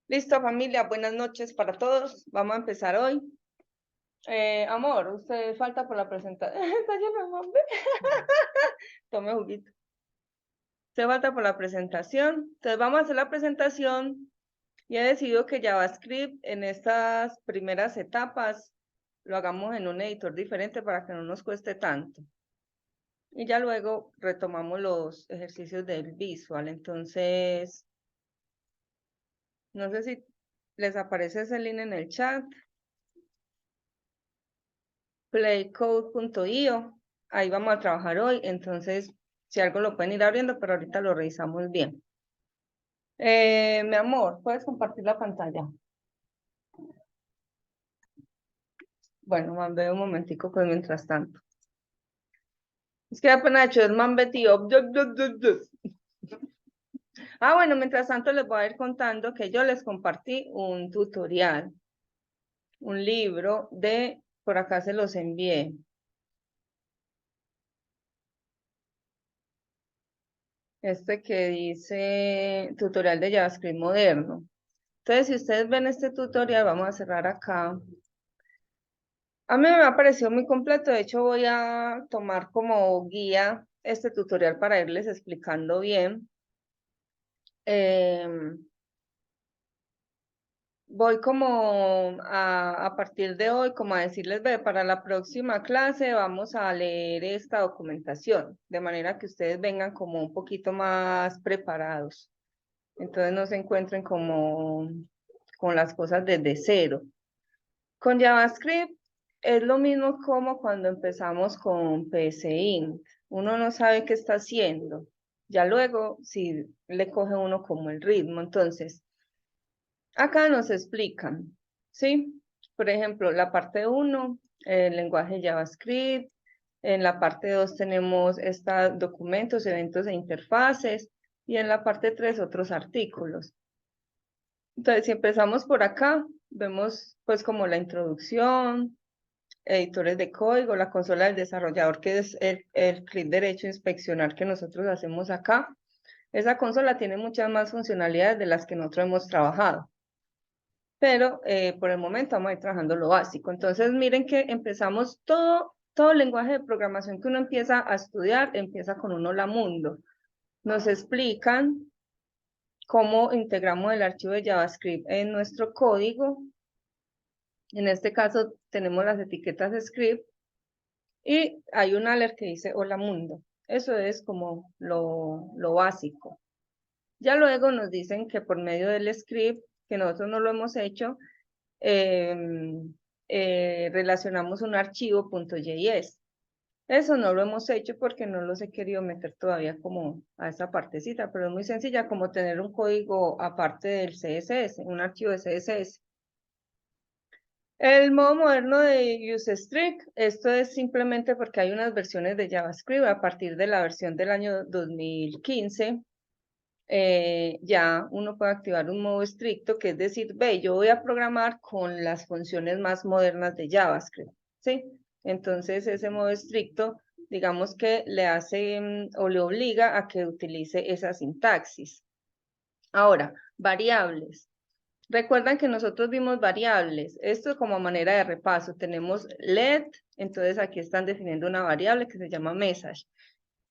Listo, familia, buenas noches para todos. Vamos a empezar hoy. Amor, usted falta por la presentación. Está lleno de hambre. Tome juguito. Usted falta por la presentación. Entonces vamos a hacer la presentación y he decidido que JavaScript en estas primeras etapas lo hagamos en un editor diferente para que no nos cueste tanto. Y ya luego retomamos los ejercicios del visual. Entonces, no sé si les aparece ese link en el chat. Playcode.io, ahí vamos a trabajar hoy, entonces si algo lo pueden ir abriendo, pero ahorita lo revisamos bien. Mi amor, ¿puedes compartir la pantalla? Bueno, mande un momentico, pues mientras tanto. Es que apenas he hecho el mambetio. Ah, bueno, mientras tanto les voy a ir contando que yo les compartí un tutorial, un libro por acá se los envié. Este que dice tutorial de JavaScript moderno. Entonces, si ustedes ven este tutorial, vamos a cerrar acá. A mí me ha parecido muy completo, de hecho voy a tomar como guía este tutorial para irles explicando bien. Voy como a partir de hoy, como a decirles, ve, para la próxima clase vamos a leer esta documentación, de manera que ustedes vengan como un poquito más preparados. Entonces no se encuentren como con las cosas desde cero. Con JavaScript es lo mismo como cuando empezamos con PSInt. Uno no sabe qué está haciendo. Ya luego, si le coge uno como el ritmo. Entonces, acá nos explican, ¿sí? Por ejemplo, la parte 1, el lenguaje JavaScript. En la parte 2 tenemos estos documentos, eventos e interfaces. Y en la parte 3 otros artículos. Entonces, si empezamos por acá, vemos pues como la introducción, editores de código, la consola del desarrollador, que es el clic derecho inspeccionar que nosotros hacemos acá. Esa consola tiene muchas más funcionalidades de las que nosotros hemos trabajado. Pero por el momento vamos a ir trabajando lo básico. Entonces, miren que empezamos todo lenguaje de programación que uno empieza a estudiar, empieza con un hola mundo. Nos explican cómo integramos el archivo de JavaScript en nuestro código. En este caso tenemos las etiquetas de script y hay un alert que dice hola mundo. Eso es como lo básico. Ya luego nos dicen que por medio del script, que nosotros no lo hemos hecho, relacionamos un archivo .js. Eso no lo hemos hecho porque no los he querido meter todavía como a esa partecita, pero es muy sencilla como tener un código aparte del CSS, un archivo de CSS. El modo moderno de UseString, esto es simplemente porque hay unas versiones de JavaScript a partir de la versión del año 2015, ya uno puede activar un modo estricto, que es decir, ve, yo voy a programar con las funciones más modernas de JavaScript, ¿sí? Entonces ese modo estricto, digamos que le hace o le obliga a que utilice esa sintaxis. Ahora, variables. Recuerdan que nosotros vimos variables. Esto como manera de repaso. Tenemos let, entonces aquí están definiendo una variable que se llama message.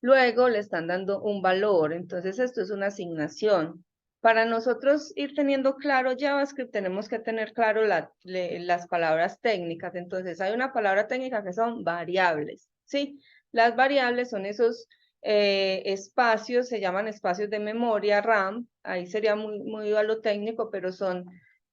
Luego le están dando un valor, entonces esto es una asignación. Para nosotros ir teniendo claro JavaScript, tenemos que tener claro las palabras técnicas. Entonces hay una palabra técnica que son variables, ¿sí? Las variables son esos espacios, se llaman espacios de memoria RAM, ahí sería muy a lo técnico, pero son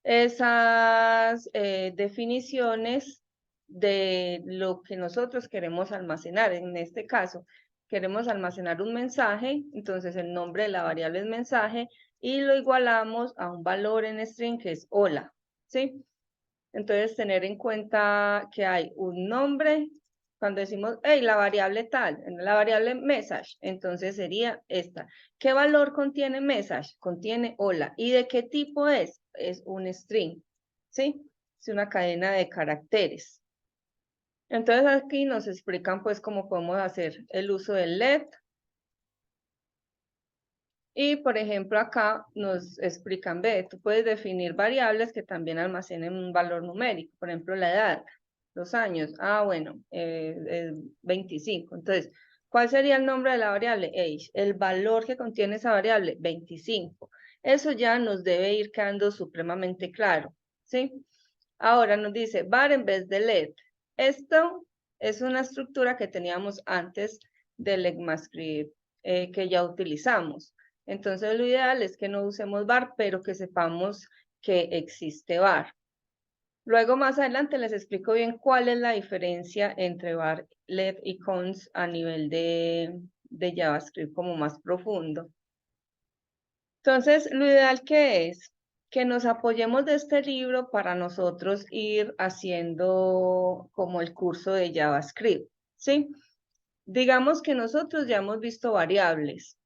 esas definiciones de lo que nosotros queremos almacenar. En este caso, queremos almacenar un mensaje, entonces el nombre de la variable es mensaje y lo igualamos a un valor en string que es hola, ¿sí? Entonces tener en cuenta que hay un nombre, cuando decimos, hey, la variable tal, la variable message, entonces sería esta. ¿Qué valor contiene message? Contiene hola. ¿Y de qué tipo es? Es un string, ¿sí? Es una cadena de caracteres. Entonces aquí nos explican pues cómo podemos hacer el uso del let. Y, por ejemplo, acá nos explican, ve, tú puedes definir variables que también almacenen un valor numérico. Por ejemplo, la edad, los años. Ah, bueno, 25. Entonces, ¿cuál sería el nombre de la variable? Age. El valor que contiene esa variable, 25. Eso ya nos debe ir quedando supremamente claro, ¿sí? Ahora nos dice var en vez de let. Esto es una estructura que teníamos antes del ECMAScript que ya utilizamos. Entonces lo ideal es que no usemos var, pero que sepamos que existe var. Luego más adelante les explico bien cuál es la diferencia entre var, let y cons a nivel de JavaScript como más profundo. Entonces, lo ideal que es que nos apoyemos de este libro para nosotros ir haciendo como el curso de JavaScript, ¿sí? Digamos que nosotros ya hemos visto variables.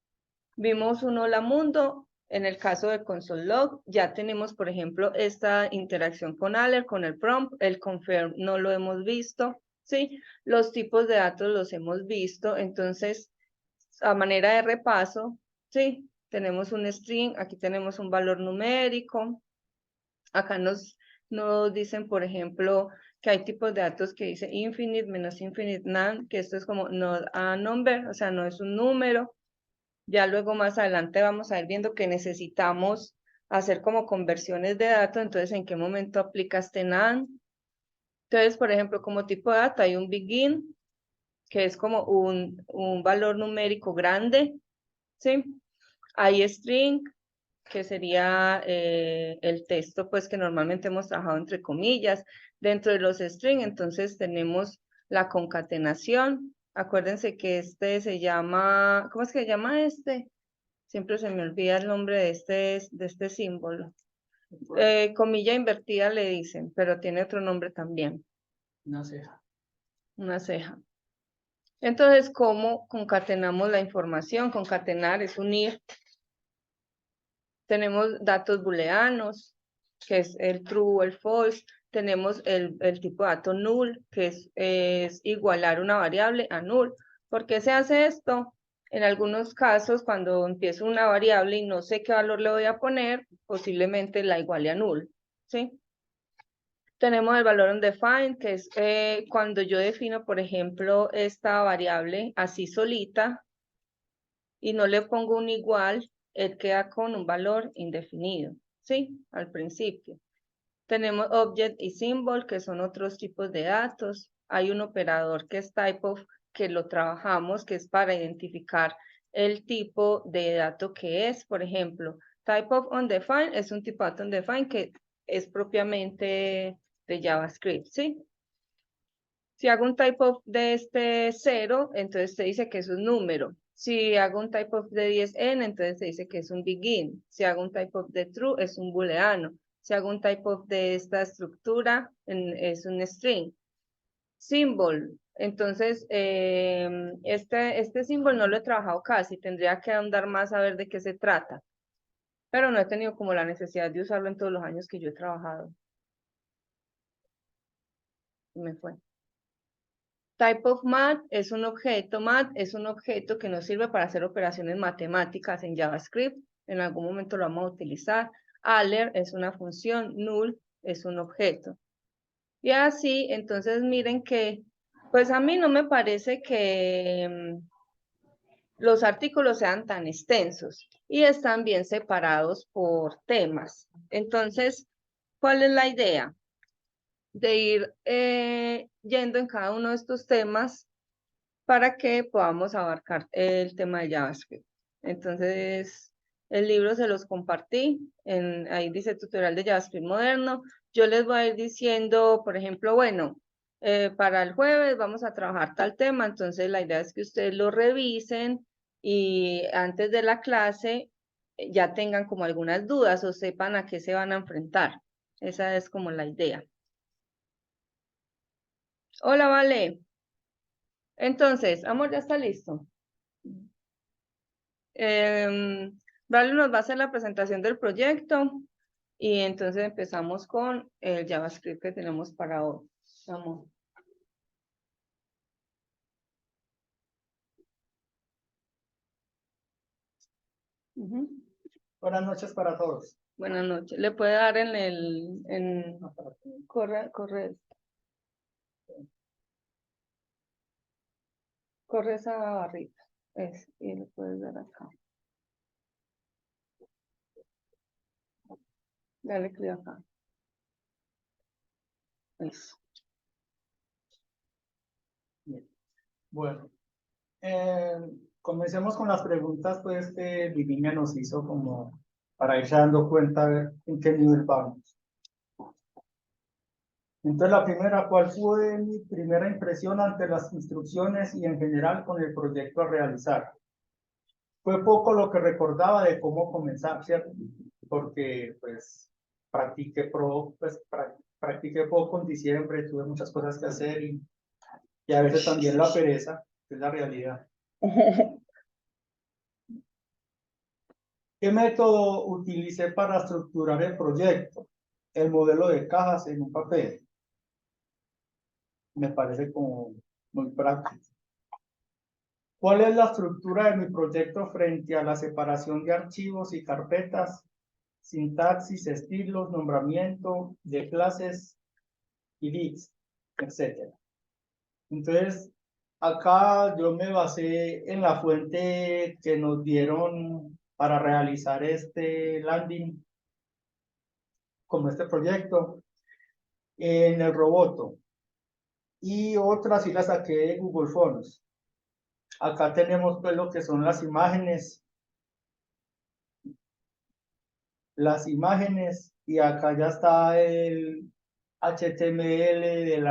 Vimos un hola mundo, en el caso de console log, ya tenemos, por ejemplo, esta interacción con alert, con el prompt, el confirm no lo hemos visto, ¿sí? Los tipos de datos los hemos visto, entonces, a manera de repaso, ¿sí? Tenemos un string, aquí tenemos un valor numérico, acá nos dicen, por ejemplo, que hay tipos de datos que dice infinite menos infinite none, que esto es como not a number, o sea, no es un número. Ya luego más adelante vamos a ir viendo que necesitamos hacer como conversiones de datos, entonces en qué momento aplica este NaN. Entonces, por ejemplo, como tipo de dato hay un begin, que es como un valor numérico grande, ¿sí? Hay string, que sería el texto, pues que normalmente hemos trabajado entre comillas. Dentro de los string, entonces tenemos la concatenación. Acuérdense que este se llama, ¿cómo es que se llama este? Siempre se me olvida el nombre de este símbolo. Comilla invertida le dicen, pero tiene otro nombre también. Una ceja. Una ceja. Entonces, ¿cómo concatenamos la información? Concatenar es unir. Tenemos datos booleanos, que es el true o el false. Tenemos el tipo de dato null, que es igualar una variable a null. ¿Por qué se hace esto? En algunos casos, cuando empiezo una variable y no sé qué valor le voy a poner, posiblemente la iguale a null, ¿sí? Tenemos el valor undefined, que es cuando yo defino, por ejemplo, esta variable así solita y no le pongo un igual, él queda con un valor indefinido, ¿sí? Al principio. Tenemos object y symbol, que son otros tipos de datos. Hay un operador que es typeof, que lo trabajamos, que es para identificar el tipo de dato que es. Por ejemplo, typeof undefined es un tipo de dato undefined que es propiamente de JavaScript, ¿sí? Si hago un typeof de este 0, entonces se dice que es un número. Si hago un typeof de 10n, entonces se dice que es un begin. Si hago un typeof de true, es un booleano. Si hago un typeof de esta estructura, es un string. Symbol. Entonces, este símbolo no lo he trabajado casi. Tendría que andar más a ver de qué se trata. Pero no he tenido como la necesidad de usarlo en todos los años que yo he trabajado. Me fue. Type of math es un objeto, math es un objeto que nos sirve para hacer operaciones matemáticas en JavaScript. En algún momento lo vamos a utilizar. Alert es una función, null es un objeto. Y así, entonces miren que, pues a mí no me parece que los artículos sean tan extensos y están bien separados por temas. Entonces, ¿cuál es la idea? De ir yendo en cada uno de estos temas para que podamos abarcar el tema de JavaScript. Entonces, el libro se los compartí, ahí dice tutorial de JavaScript moderno. Yo les voy a ir diciendo, por ejemplo, bueno, para el jueves vamos a trabajar tal tema, entonces la idea es que ustedes lo revisen y antes de la clase ya tengan como algunas dudas o sepan a qué se van a enfrentar. Esa es como la idea. Hola, Vale. Entonces, amor, ya está listo. Vale nos va a hacer la presentación del proyecto y entonces empezamos con el JavaScript que tenemos para hoy. Vamos. Ujú. Buenas noches para todos. Buenas noches. Le puede dar corre esa barrita. Y le puedes dar acá. Dale clic acá. Eso. Bien. Bueno, comencemos con las preguntas pues que mi niña nos hizo como para irse dando cuenta de en qué nivel vamos. Entonces la primera, ¿cuál fue mi primera impresión ante las instrucciones y en general con el proyecto a realizar? Fue poco lo que recordaba de cómo comenzar, ¿cierto? Porque pues practiqué poco en diciembre, tuve muchas cosas que hacer y a veces también la pereza, que es la realidad. ¿Qué método utilicé para estructurar el proyecto? El modelo de cajas en un papel. Me parece como muy práctico. ¿Cuál es la estructura de mi proyecto frente a la separación de archivos y carpetas, sintaxis, estilos, nombramiento de clases y bits, etcétera? Entonces, acá yo me basé en la fuente que nos dieron para realizar este landing, como este proyecto, en el Roboto. Y otras sí las saqué de Google Fonts. Acá tenemos pues lo que son las imágenes y acá ya está el HTML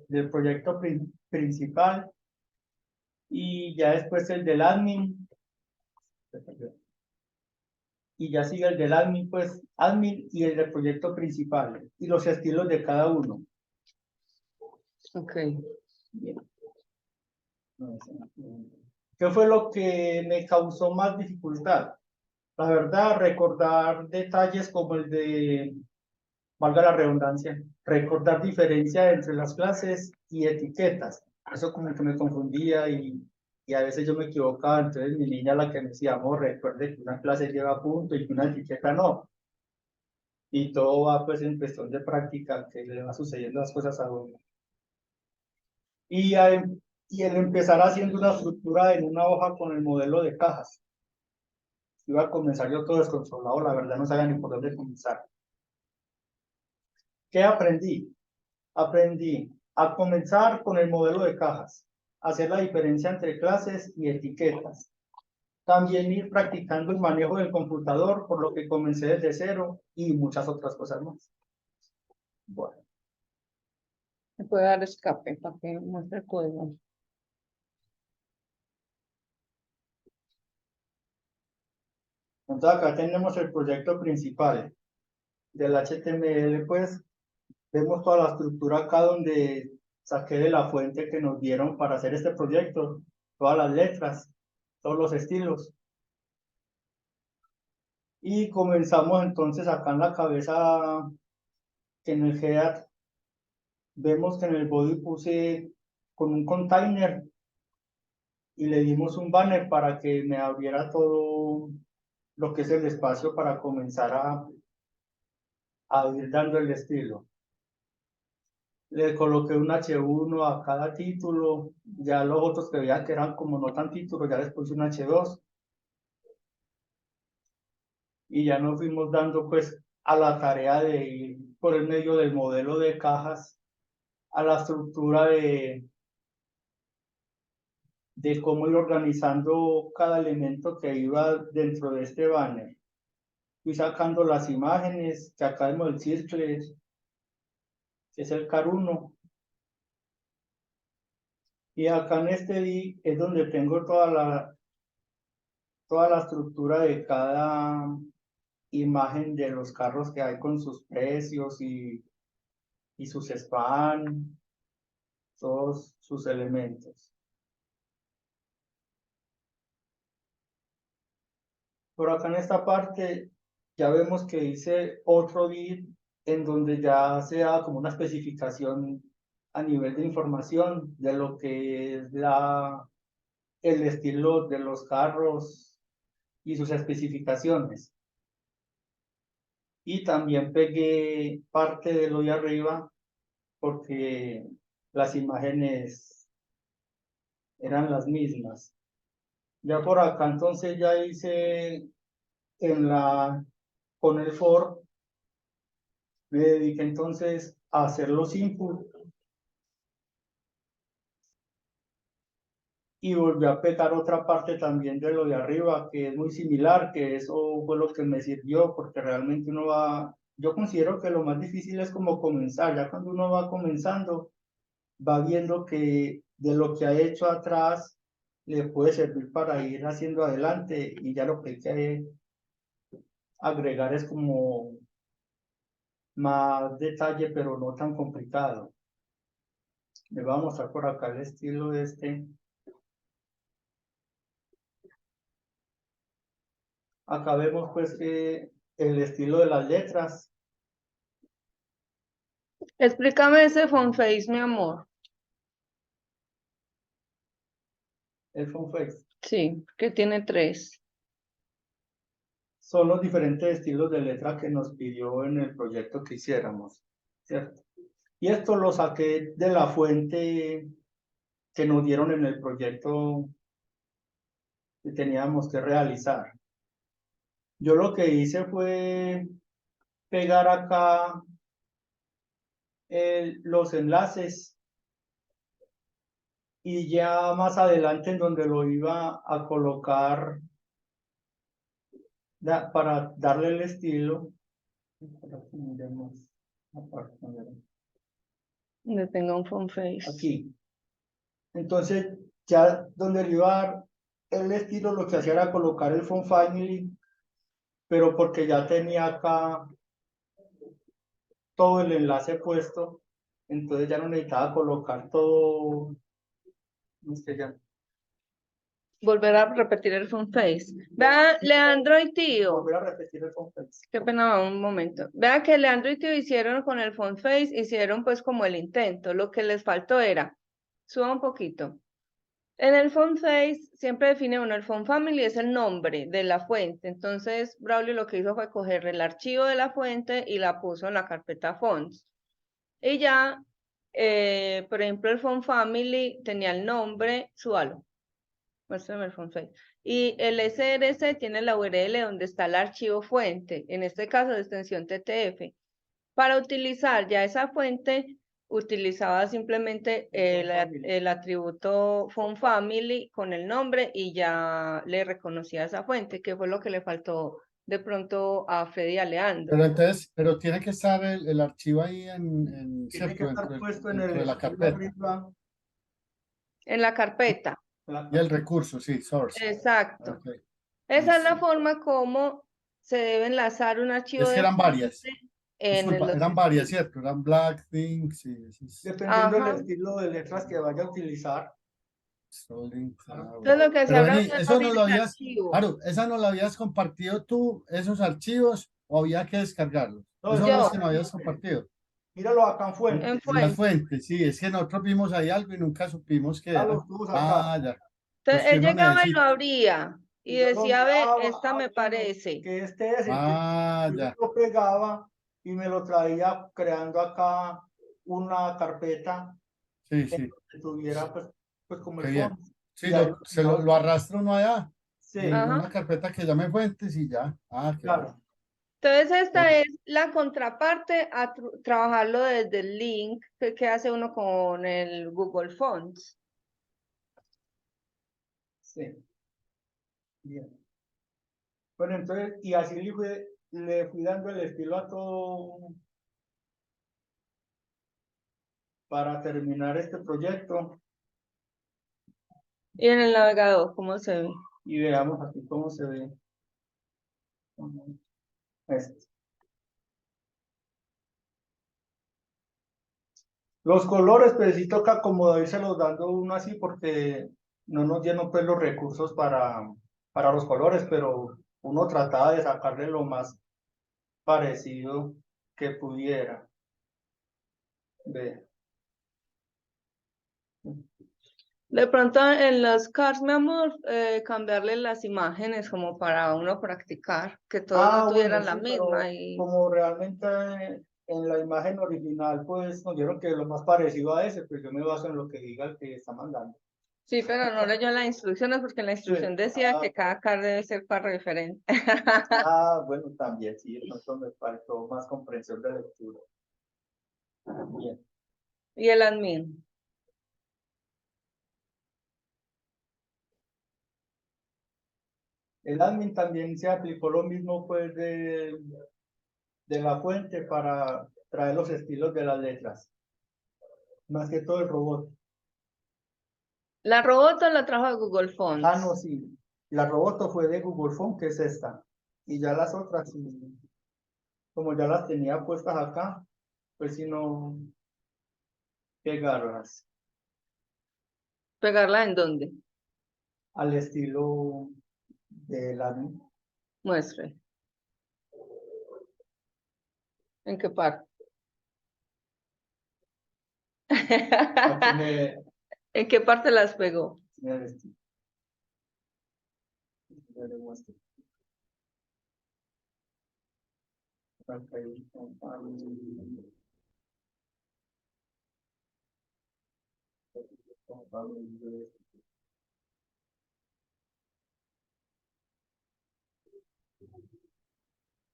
del proyecto principal y ya después el del admin y ya sigue el del admin, pues admin y el del proyecto principal y los estilos de cada uno. Ok. Bien. ¿Qué fue lo que me causó más dificultad? La verdad, recordar detalles como el de, valga la redundancia, recordar diferencia entre las clases y etiquetas. Eso como que me confundía y a veces yo me equivocaba. Entonces mi niña la que me decía, amor, recuerde que una clase lleva punto y que una etiqueta no. Y todo va pues en cuestión de práctica, que le va sucediendo las cosas a uno. Y, y el empezar haciendo una estructura en una hoja con el modelo de cajas. Iba a comenzar yo todo desconsolado, la verdad no sabía ni por dónde comenzar. ¿Qué aprendí? Aprendí a comenzar con el modelo de cajas, hacer la diferencia entre clases y etiquetas. También ir practicando el manejo del computador, por lo que comencé desde cero y muchas otras cosas más. Bueno. Le puede dar escape para que muestre el código. Entonces acá tenemos el proyecto principal del HTML, pues vemos toda la estructura acá donde saqué de la fuente que nos dieron para hacer este proyecto, todas las letras, todos los estilos. Y comenzamos entonces acá en la cabeza, que en el head vemos que en el body puse con un container y le dimos un banner para que me abriera todo lo que es el espacio para comenzar a ir dando el estilo. Le coloqué un H1 a cada título, ya los otros que veía que eran como no tan títulos, ya les puse un H2 y ya nos fuimos dando pues a la tarea de ir por el medio del modelo de cajas a la estructura de cómo ir organizando cada elemento que iba dentro de este banner. Fui sacando las imágenes, que acá vemos el circle, que es el car 1, y acá en este D es donde tengo toda la estructura de cada imagen de los carros que hay con sus precios y sus spam, todos sus elementos. Por acá en esta parte ya vemos que hice otro bit en donde ya se da como una especificación a nivel de información de lo que es el estilo de los carros y sus especificaciones. Y también pegué parte de lo de arriba porque las imágenes eran las mismas. Ya por acá entonces ya hice con el for, me dediqué entonces a hacer los inputs y volví a pegar otra parte también de lo de arriba, que es muy similar, que eso fue lo que me sirvió, porque realmente yo considero que lo más difícil es como comenzar, ya cuando uno va comenzando, va viendo que de lo que ha hecho atrás le puede servir para ir haciendo adelante y ya lo que hay que agregar es como más detalle, pero no tan complicado. Le voy a mostrar por acá el estilo de este. Acá vemos pues que el estilo de las letras, Explícame ese font face, mi amor. el font face, Sí, que tiene 3. son los diferentes estilos de letra que nos pidió en el proyecto que hiciéramos, ¿cierto? Y esto lo saqué de la fuente que nos dieron en el proyecto que teníamos que realizar. Yo lo que hice fue pegar acá los enlaces y ya más adelante en donde lo iba a colocar para darle el estilo. Le tengo un font face. Aquí. Entonces, ya donde le iba a dar el estilo, lo que hacía era colocar el font family, pero porque ya tenía acá todo el enlace puesto, entonces ya no necesitaba colocar todo. ¿Cómo es que llama? Volver a repetir el font face. Vea, Leandro y Tío. Volver a repetir el font face. Qué pena, un momento. Vea que Leandro y Tío hicieron con el font face, hicieron pues como el intento. Lo que les faltó era, suba un poquito. En el font face siempre define uno, el font family es el nombre de la fuente. Entonces, Braulio lo que hizo fue coger el archivo de la fuente y la puso en la carpeta fonts. Y ya, por ejemplo, el font family tenía el nombre, súbalo. Muéstrame el font face. Y el SRC tiene la URL donde está el archivo fuente, en este caso de extensión TTF. Para utilizar ya esa fuente, utilizaba simplemente el atributo fontFamily con el nombre y ya le reconocía esa fuente, que fue lo que le faltó de pronto a Freddy y a Leandro. Pero entonces, pero tiene que estar el archivo ahí Tiene que ¿cierto? estar puesto en dentro el de la estilo carpeta. arriba. En la carpeta. Y el recurso, sí, source. Exacto. Ok. Esa es la Listo. forma como se debe enlazar un archivo Es que de eran varias. en Disculpa, los eran varias, estilos. ¿cierto? Eran black things, sí, Dependiendo del Ajá. estilo de letras que vaya a utilizar. Entonces lo que hacía Pero Braulio vení, era eso no abrir lo el habías, archivo. claro, esa no la habías compartido tú, esos archivos, o había que descargarlos. No, Esos son los Yo, que no habías compartido. míralo acá en en fuentes. En las fuente. fuentes, sí, es que nosotros vimos ahí algo y nunca supimos qué Ya era. los tubos acá. Ah, ya, los Entonces que él uno llegaba y lo necesita. abría y Y yo lo decía, ve, miraba, esta me bueno, parece. que este es. Entonces, Ah, yo ya, lo pegaba y me lo traía creando acá una carpeta sí, en sí, donde tuviera pues como qué el bien. fondo. Sí, Y ahí lo arrastra uno allá, en sí, Ajá. una carpeta que llame fuentes y ya. Ah, qué bien. claro. Entonces esta Ok. es la contraparte a trabajarlo desde el link que hace uno con el Google Fonts. Sí, bien. Bueno, entonces, y así le fui dando el estilo a todo para terminar este proyecto Y en el navegador, ¿cómo se ve? y veamos aquí cómo se ve. Este. Los colores, pues sí toca acomodárselos dando uno así porque no nos dieron pues los recursos para los colores, pero uno trataba de sacarle lo más parecido que pudiera. Ve. De pronto en los cards, mi amor, cambiarle las imágenes como para uno practicar, que todos no Bueno, tuvieran la sí, pero misma y como realmente en la imagen original, pues nos dieron que lo más parecido a ese, pues yo me baso en lo que diga el que está mandando. sí, pero no leyó las instrucciones porque en la instrucción decía que cada card debe ser para diferente. Bueno, también, sí, de pronto me faltó más comprensión de lectura. Bien. Y el admin. El admin también se aplicó lo mismo, pues, de la fuente para traer los estilos de las letras. Más que todo el robot. La robota la trajo de Google Fonts. No, sí. La roboto fue de Google Phone, que es esta. Y ya las otras, sí, como ya las tenía puestas acá, pues si no pegarlas ¿Pegarla en dónde? al estilo del admin. Muestre. ¿En qué parte? Aquí ¿En qué parte las pegó? en el estilo. Ya le muestro. Acá hay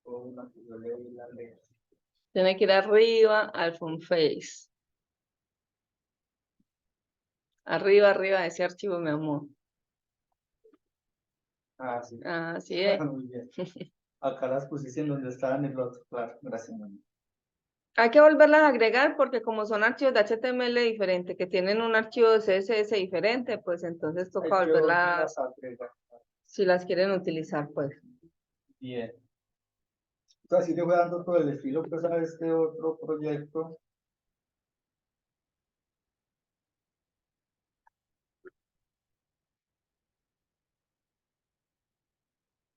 una que yo le di la letra. Tiene que ir arriba al phone face. Arriba, arriba de ese archivo, mi amor. Sí. Así es. Muy bien. Acá las pusiste en donde estaban el otro. Claro, gracias, mami. Hay que volverlas a agregar porque como son archivos de HTML diferente, que tienen un archivo de CSS diferente, pues entonces Hay toca que volverlas, volverlas a agregar. si las quieren utilizar, pues. Bien. Entonces, así le voy dando todo el estilo pues, a este otro proyecto.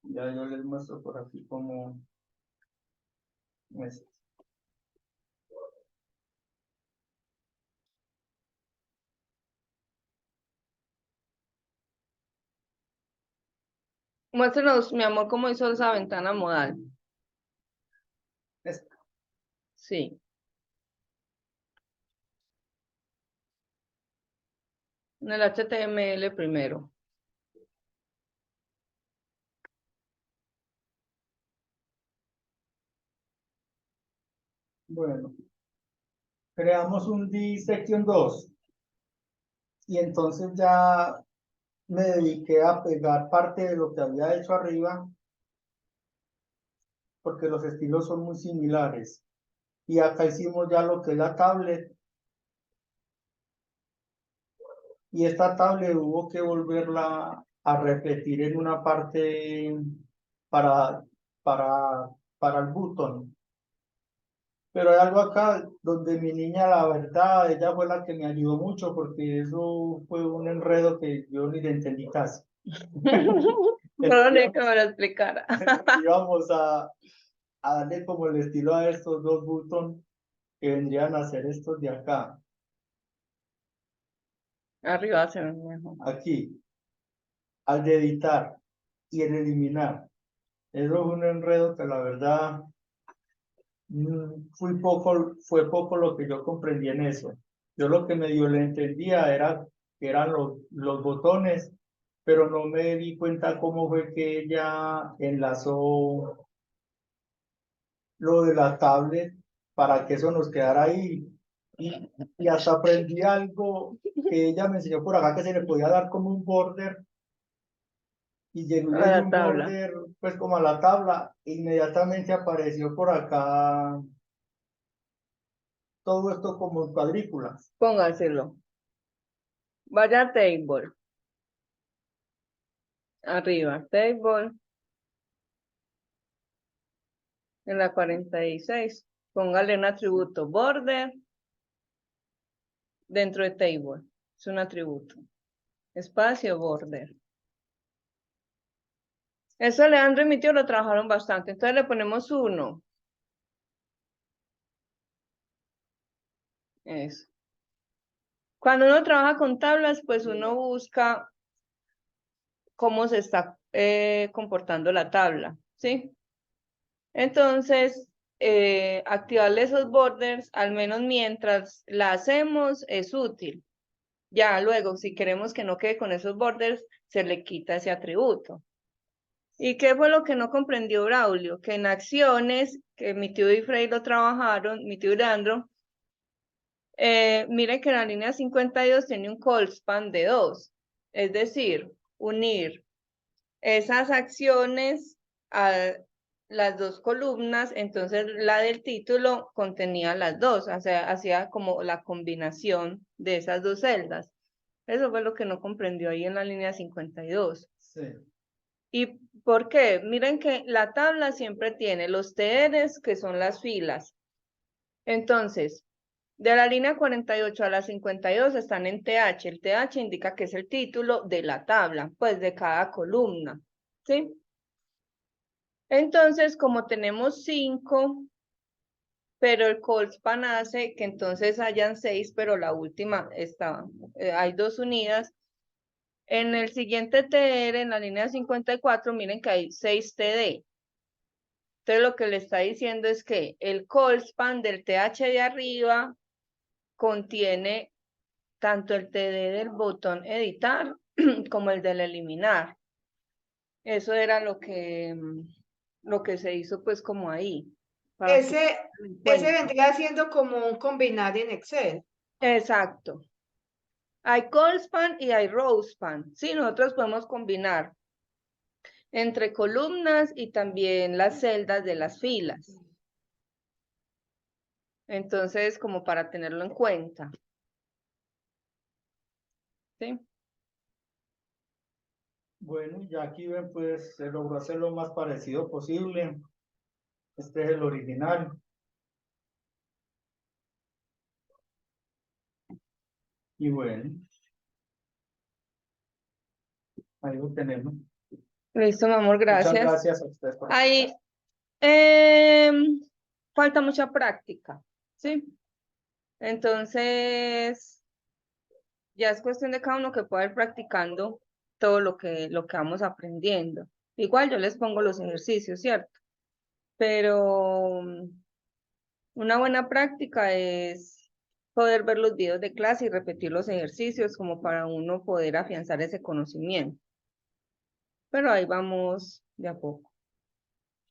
Ya yo les muestro por aquí cómo es. Muéstrenos, mi amor, cómo hizo esa ventana modal. Es- Sí. En el HTML primero. Bueno, creamos un dissection 2 y entonces ya me dediqué a pegar parte de lo que había hecho arriba porque los estilos son muy similares. Y acá hicimos ya lo que es la tablet. Y esta tablet hubo que volverla a repetir en una parte para, para, para el botón. Pero hay algo acá donde mi niña, la verdad, ella fue la que me ayudó mucho porque eso fue un enredo que yo ni le entendí casi. No, ni que me lo explicara. Íbamos a darle como el estilo a estos dos botones que vendrían a ser estos de acá, Arriba se ve mejor. aquí, al de editar y el eliminar. Eso es un enredo que la verdad fue poco lo que yo comprendí en eso. Yo lo que medio le entendía era que eran los botones, pero no me di cuenta cómo fue que ella enlazó lo de la tablet para que eso nos quedara ahí. Y hasta aprendí algo que ella me enseñó por acá que se le podía dar como un border y llegó y A le di la un tabla. border pues como a la tabla e inmediatamente apareció por acá todo esto como en cuadrículas. Póngaselo. Vaya a table. Arriba, table. En la 46. Póngale un atributo border dentro de table. Es un atributo. Espacio border. Eso Leandro y mi tío lo trabajaron bastante. Entonces le ponemos 1. Eso. Cuando uno trabaja con tablas, pues uno busca cómo se está comportando la tabla, ¿sí? Entonces, activarle esos borders, al menos mientras la hacemos, es útil. Ya luego, si queremos que no quede con esos borders, se le quita ese atributo. ¿Y qué fue lo que no comprendió Braulio? Que en acciones, que mi tío y Frey lo trabajaron, mi tío y Leandro, miren que en la línea 52 tiene un call span de 2, es decir, unir esas acciones a las dos columnas, entonces la del título contenía las dos, o sea, hacía como la combinación de esas dos celdas. Eso fue lo que no comprendió ahí en la línea 52. Sí. ¿Y por qué? Miren que la tabla siempre tiene los TRs, que son las filas. Entonces, de la línea 48 a la 52 están en TH. El TH indica que es el título de la tabla, pues de cada columna, ¿sí? Entonces, como tenemos 5, pero el Colspan hace que entonces hayan 6, pero la última está, hay 2 unidas. En el siguiente TR, en la línea 54, miren que hay 6 TD. Entonces, lo que le está diciendo es que el Colspan del TH de arriba contiene tanto el TD del botón editar como el del eliminar. Eso era lo que se hizo pues como ahí. Para que Ese, tengan en ese cuenta. vendría siendo como un combinar en Excel. Exacto. Hay Colspan y hay Rowspan. Sí, nosotros podemos combinar entre columnas y también las celdas de las filas. Entonces, como para tenerlo en cuenta. ¿Sí? Bueno, ya aquí ven, pues se logró hacer lo más parecido posible. Este es el original. Y bueno, ahí lo tenemos. Listo, mi amor, Muchas gracias. gracias a ustedes por Ahí falta mucha práctica, ¿sí? Entonces, ya es cuestión de cada uno que pueda ir practicando todo lo que vamos aprendiendo. Igual yo les pongo los ejercicios, ¿cierto? Pero una buena práctica es poder ver los videos de clase y repetir los ejercicios como para uno poder afianzar ese conocimiento. Pero ahí vamos de a poco.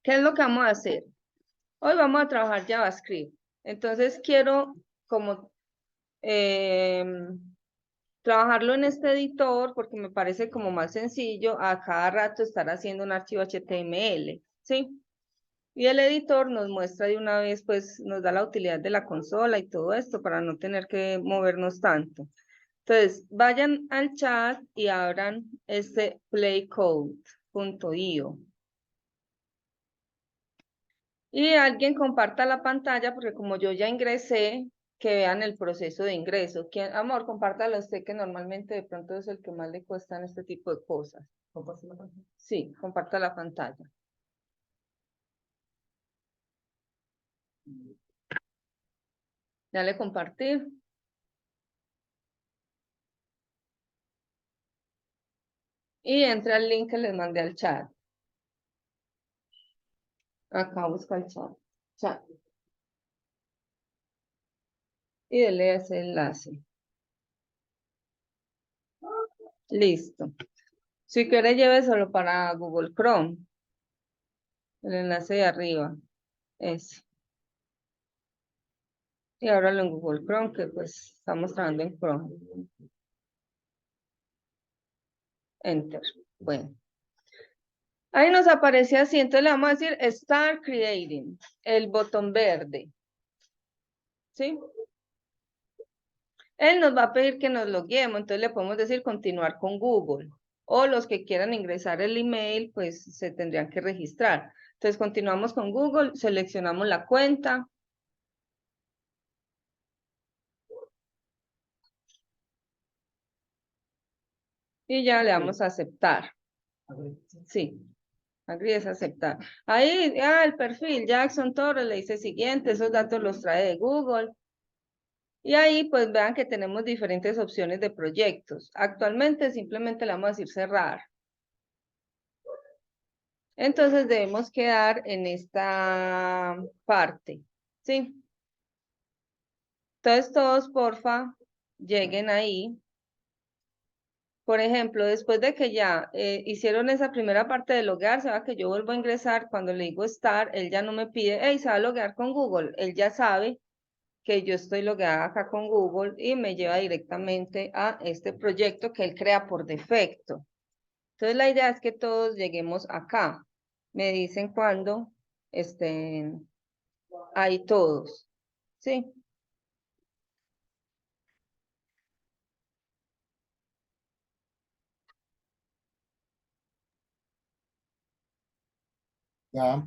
¿Qué es lo que vamos a hacer? Hoy vamos a trabajar JavaScript. Entonces quiero como trabajarlo en este editor porque me parece como más sencillo a cada rato estar haciendo un archivo HTML, ¿sí? Y el editor nos muestra de una vez, pues nos da la utilidad de la consola y todo esto para no tener que movernos tanto. Entonces, vayan al chat y abran este playcode.io. Y alguien comparta la pantalla porque como yo ya ingresé, que vean el proceso de ingreso. ¿Quién, amor, compártalo usted que normalmente de pronto es el que más le cuestan este tipo de cosas? Sí, comparta la pantalla. Dale compartir. Y entra el link que les mandé al chat. Acá busca el chat. Chat. Y dele ese enlace. Listo. Si quiere, lléveselo para Google Chrome. El enlace de arriba. Ese. Y ábralo en Google Chrome, que pues estamos trabajando en Chrome. Enter. Bueno. Ahí nos aparece así, entonces le vamos a decir Start Creating, el botón verde. ¿Sí? Él nos va a pedir que nos logueemos, entonces le podemos decir continuar con Google. O los que quieran ingresar el email, pues se tendrían que registrar. Entonces continuamos con Google, seleccionamos la cuenta. Y ya le damos a aceptar. Sí, agree es aceptar. Ahí, el perfil, Jackson Torres, le dice siguiente, esos datos los trae de Google. Y ahí pues vean que tenemos diferentes opciones de proyectos. Actualmente simplemente le vamos a decir cerrar. Entonces debemos quedar en esta parte, ¿sí? Entonces todos, porfa, lleguen ahí. Por ejemplo, después de que ya hicieron esa primera parte de loguear, se va que yo vuelvo a ingresar, cuando le digo Start, él ya no me pide, hey, se va a loguear con Google. Él ya sabe que yo estoy logueada acá con Google y me lleva directamente a este proyecto que él crea por defecto. Entonces la idea es que todos lleguemos acá. Me dicen cuando estén ahí todos. ¿Sí? Ya,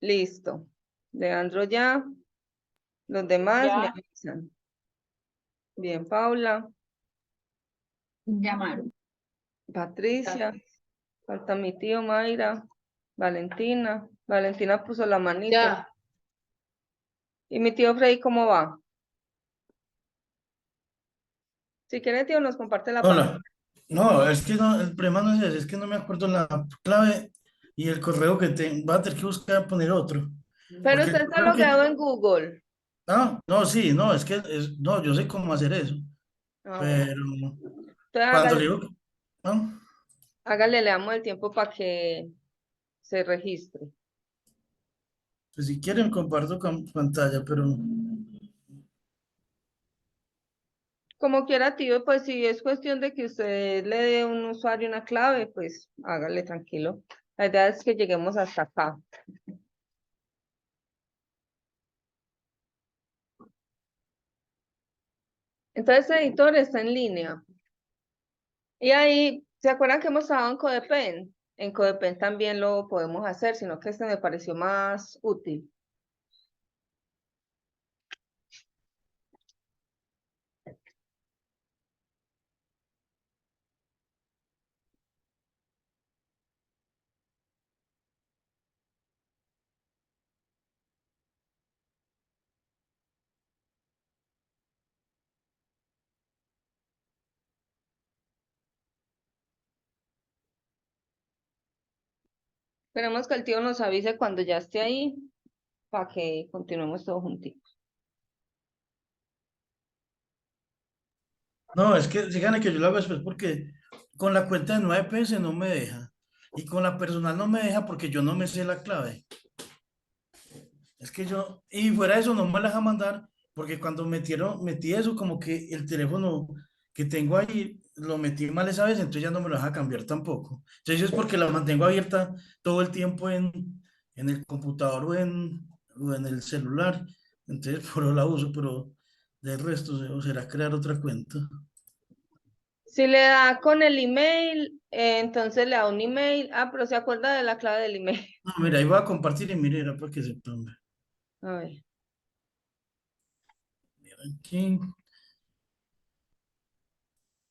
Listo. Leandro ya. Los demás me Ya. avisan. Bien, Paula, Llamaron. Patricia, falta mi tío Mayra, Valentina. Valentina puso la manito. Ya. ¿Y mi tío Freddy cómo va? Si quiere, tío, nos comparte la pantalla. Hola. No, es que no, el problema no es ese, es que no me acuerdo la clave y el correo que tengo. Va a tener que buscar poner otro. Pero Porque usted el está correo logueado que. en Google. Ah, no, sí, no, es que no, yo sé cómo hacer eso. Ah, bueno. Pero Entonces cuando le digo. Ah, hágale, le damos el tiempo para que se registre. pues si quieren comparto con pantalla, pero. Como quiera, tío, pues si es cuestión de que usted le dé un usuario una clave, pues hágale tranquilo. La idea es que lleguemos hasta acá. Entonces, el editor está en línea. Y ahí, ¿se acuerdan que hemos estado en Codepen? En Codepen también lo podemos hacer, sino que este me pareció más útil. Esperemos que el tío nos avise cuando ya esté ahí, para que continuemos todos juntitos. No, es que díganle que yo lo hago después porque con la cuenta de 9PS no me deja. Y con la personal no me deja porque yo no me sé la clave. Es que yo, y fuera de eso no me la deja mandar, porque cuando metí eso, como que el teléfono que tengo ahí lo metí mal esa vez, entonces ya no me lo deja cambiar tampoco. Entonces es porque la mantengo abierta todo el tiempo en el computador o en el celular. Entonces por eso la uso, pero del resto será crear otra cuenta. Si le da con el email, entonces le da un email. Ah, pero se acuerda de la clave del email. No, mira, ahí voy a compartir y mire, era para que sepan. A ver. Aquí.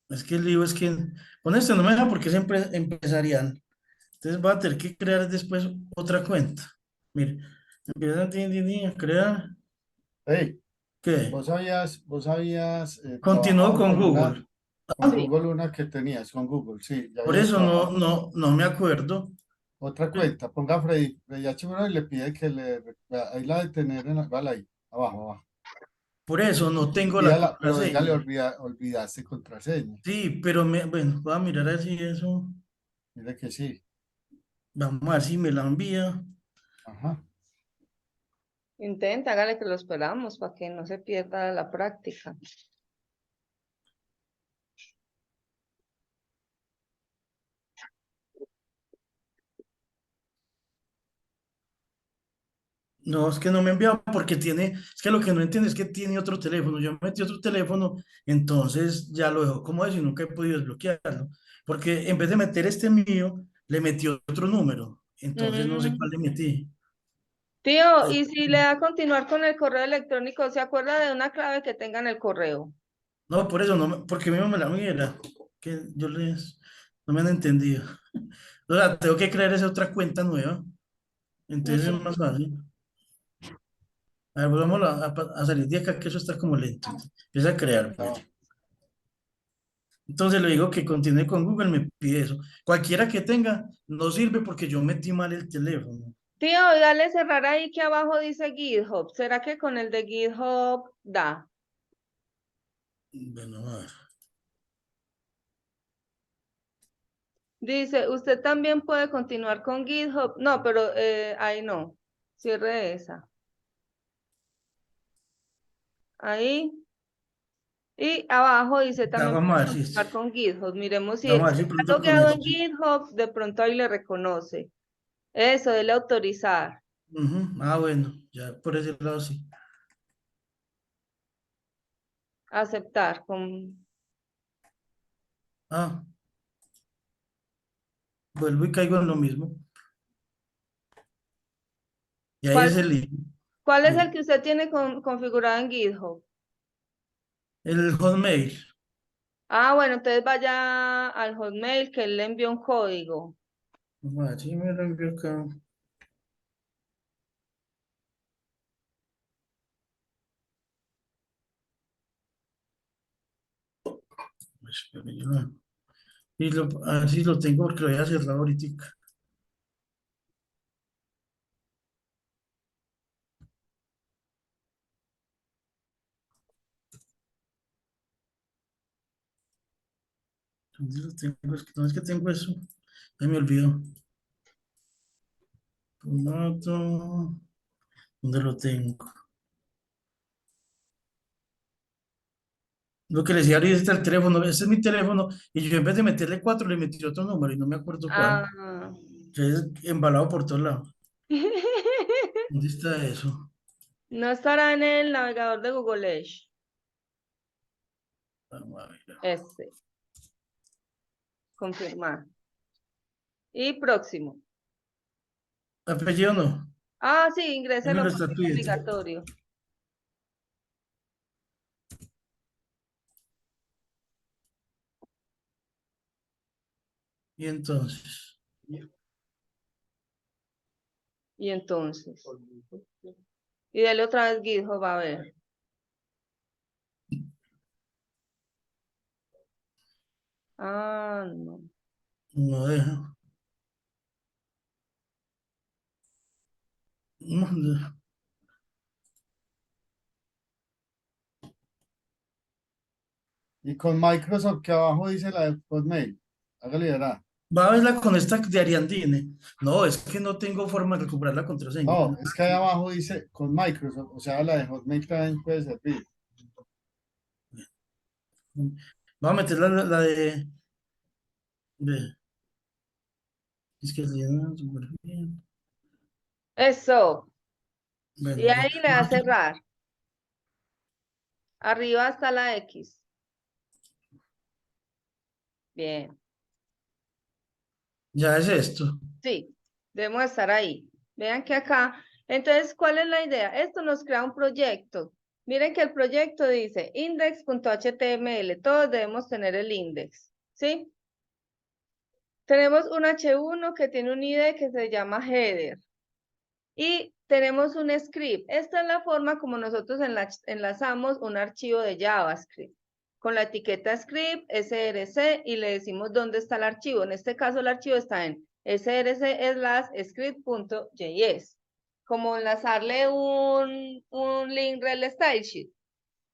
Es que el lío es que con esto no me deja porque es empresarial. Entonces va a tener que crear después otra cuenta. Mire, empieza a crear. hey, ¿Qué? vos habías Continúo trabajado con Google. con Sí. Google una que tenías, con Google, sí, ya Por habías eso trabajado. no me acuerdo. Otra cuenta, ponga Freddy H. Moreno y le pide que ahí la de tener, vale ahí, abajo, abajo. Por eso no tengo la Dígala, pero dígale, contraseña. olvidaste contraseña. Sí, pero bueno, voy a mirar a ver si eso. Mire que sí, Vamos a ver si me la envía. ajá. Intenta, hágale que lo esperamos para que no se pierda la práctica. No, es que no me envía porque es que lo que no entiendo es que tiene otro teléfono. Yo metí otro teléfono, entonces ya lo dejo como eso y nunca he podido desbloquearlo. Porque en vez de meter este mío, le metí otro número. Entonces no sé cuál Mm. le metí. Tío, Pues, y si le da a continuar con el correo electrónico, ¿se acuerda de una clave que tenga en el correo? no, por eso, no, porque mismo me la mira. Que no me han entendido. O sea, tengo que crear esa otra cuenta nueva. Entonces es Mm. más fácil. A ver, volvamos a salir de acá, que eso está como lento. Empieza a crear. Ya va. Pues. Entonces le digo que continúe con Google, me pide eso. Cualquiera que tenga, no sirve porque yo metí mal el teléfono. Tío, dale cerrar ahí que abajo dice GitHub. ¿Será que con el de GitHub da? Bueno, a ver. Dice, usted también puede continuar con GitHub. No, pero ahí no. Cierre esa. Ahí. Y abajo dice Ya, también vamos a puede ver si continuar con GitHub. Miremos si vamos a ver está si pronto con logueado en esto. GitHub, de pronto ahí le reconoce. Eso, dele autorizar. Ujú. Ah, bueno, ya por ese lado sí. Aceptar. Con... Ah, vuelvo y caigo en lo mismo. Y ahí ¿Cuál, es el link. cuál es el que usted tiene configurado en GitHub? El Hotmail. Ah, bueno, entonces vaya al Hotmail que él le envió un código. Vamos a ver si me lo envío acá. Espere, yo no- Y a ver si lo tengo porque lo voy a cerrar ahorita. ¿Dónde lo tengo? No es que tengo eso. Ya me olvidó. Formato. ¿Dónde lo tengo? Lo que le decía ahorita está el teléfono. Ese es mi teléfono. Y yo en vez de meterle 4, le metí otro número y no me acuerdo cuál. Ah. Entonces, embalado por todos lados. ¿Dónde está eso? No estará en el navegador de Google Edge. Vamos a ver. Este. Confirmar. Y próximo. Apellido no. Ah, sí, Él me ingréselo lo porque está es pidiendo. obligatorio. Y entonces. Y entonces. Y dale otra vez GitHub a ver. Ah, no. No deja. No deja. Y con Microsoft que abajo dice la de Hotmail. Hágale, verá. Va a verla con esta de Ariandine. No, es que no tengo forma de recuperar la contraseña. No, es que ahí abajo dice con Microsoft, o sea, la de Hotmail también puede servir. Voy a meter la de. Ve, es que súper bien. Eso. Bueno, Y ahí le da a ah, cerrar. Arriba hasta la X. Bien. ya es esto. Sí, debemos estar ahí. Vean que acá, entonces, ¿cuál es la idea? Esto nos crea un proyecto. Miren que el proyecto dice index.html, todos debemos tener el index, ¿sí? Tenemos un H1 que tiene un ID que se llama header y tenemos un script. Esta es la forma como nosotros enlazamos un archivo de JavaScript con la etiqueta script, src y le decimos dónde está el archivo. En este caso el archivo está en src/script.js, como enlazarle un link rel style sheet,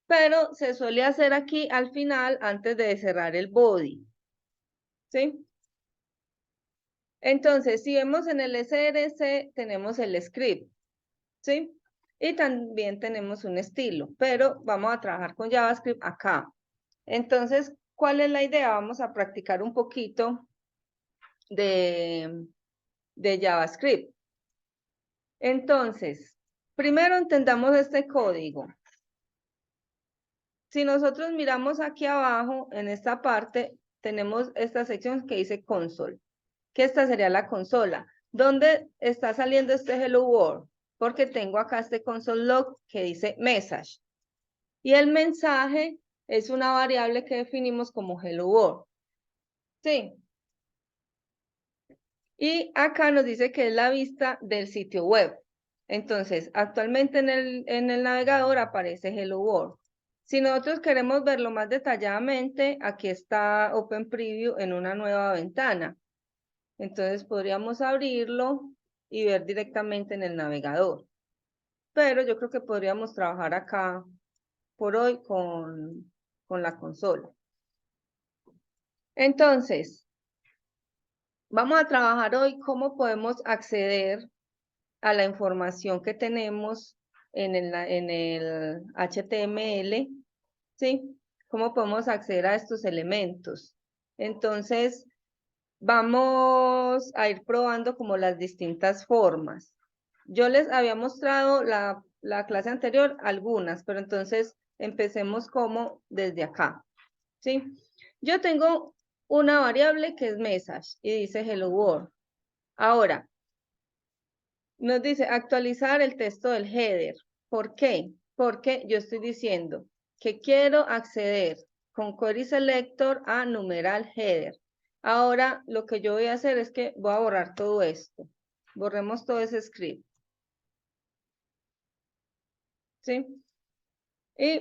pero se suele hacer aquí al final antes de cerrar el body, ¿sí? Entonces, si vemos en el src, tenemos el script, ¿sí? Y también tenemos un estilo, pero vamos a trabajar con JavaScript acá. Entonces, ¿cuál es la idea? Vamos a practicar un poquito de JavaScript. Entonces, primero entendamos este código. Si nosotros miramos aquí abajo, en esta parte, tenemos esta sección que dice console, que esta sería la consola. ¿Dónde está saliendo este hello world? Porque tengo acá este console log que dice message. Y el mensaje es una variable que definimos como hello world. Sí. Y acá nos dice que es la vista del sitio web. Entonces, actualmente en el navegador aparece Hello World. Si nosotros queremos verlo más detalladamente, aquí está Open Preview en una nueva ventana. Entonces podríamos abrirlo y ver directamente en el navegador. Pero yo creo que podríamos trabajar acá por hoy con la consola. Entonces, vamos a trabajar hoy cómo podemos acceder a la información que tenemos en el HTML, ¿sí? ¿Cómo podemos acceder a estos elementos? Entonces, vamos a ir probando como las distintas formas. Yo les había mostrado la clase anterior algunas, pero entonces empecemos como desde acá, ¿sí? Yo tengo una variable que es message y dice hello world. Ahora, nos dice actualizar el texto del header. ¿Por qué? Porque yo estoy diciendo que quiero acceder con query selector a numeral header. Ahora lo que yo voy a hacer es que voy a borrar todo esto. Borremos todo ese script. ¿Sí? Y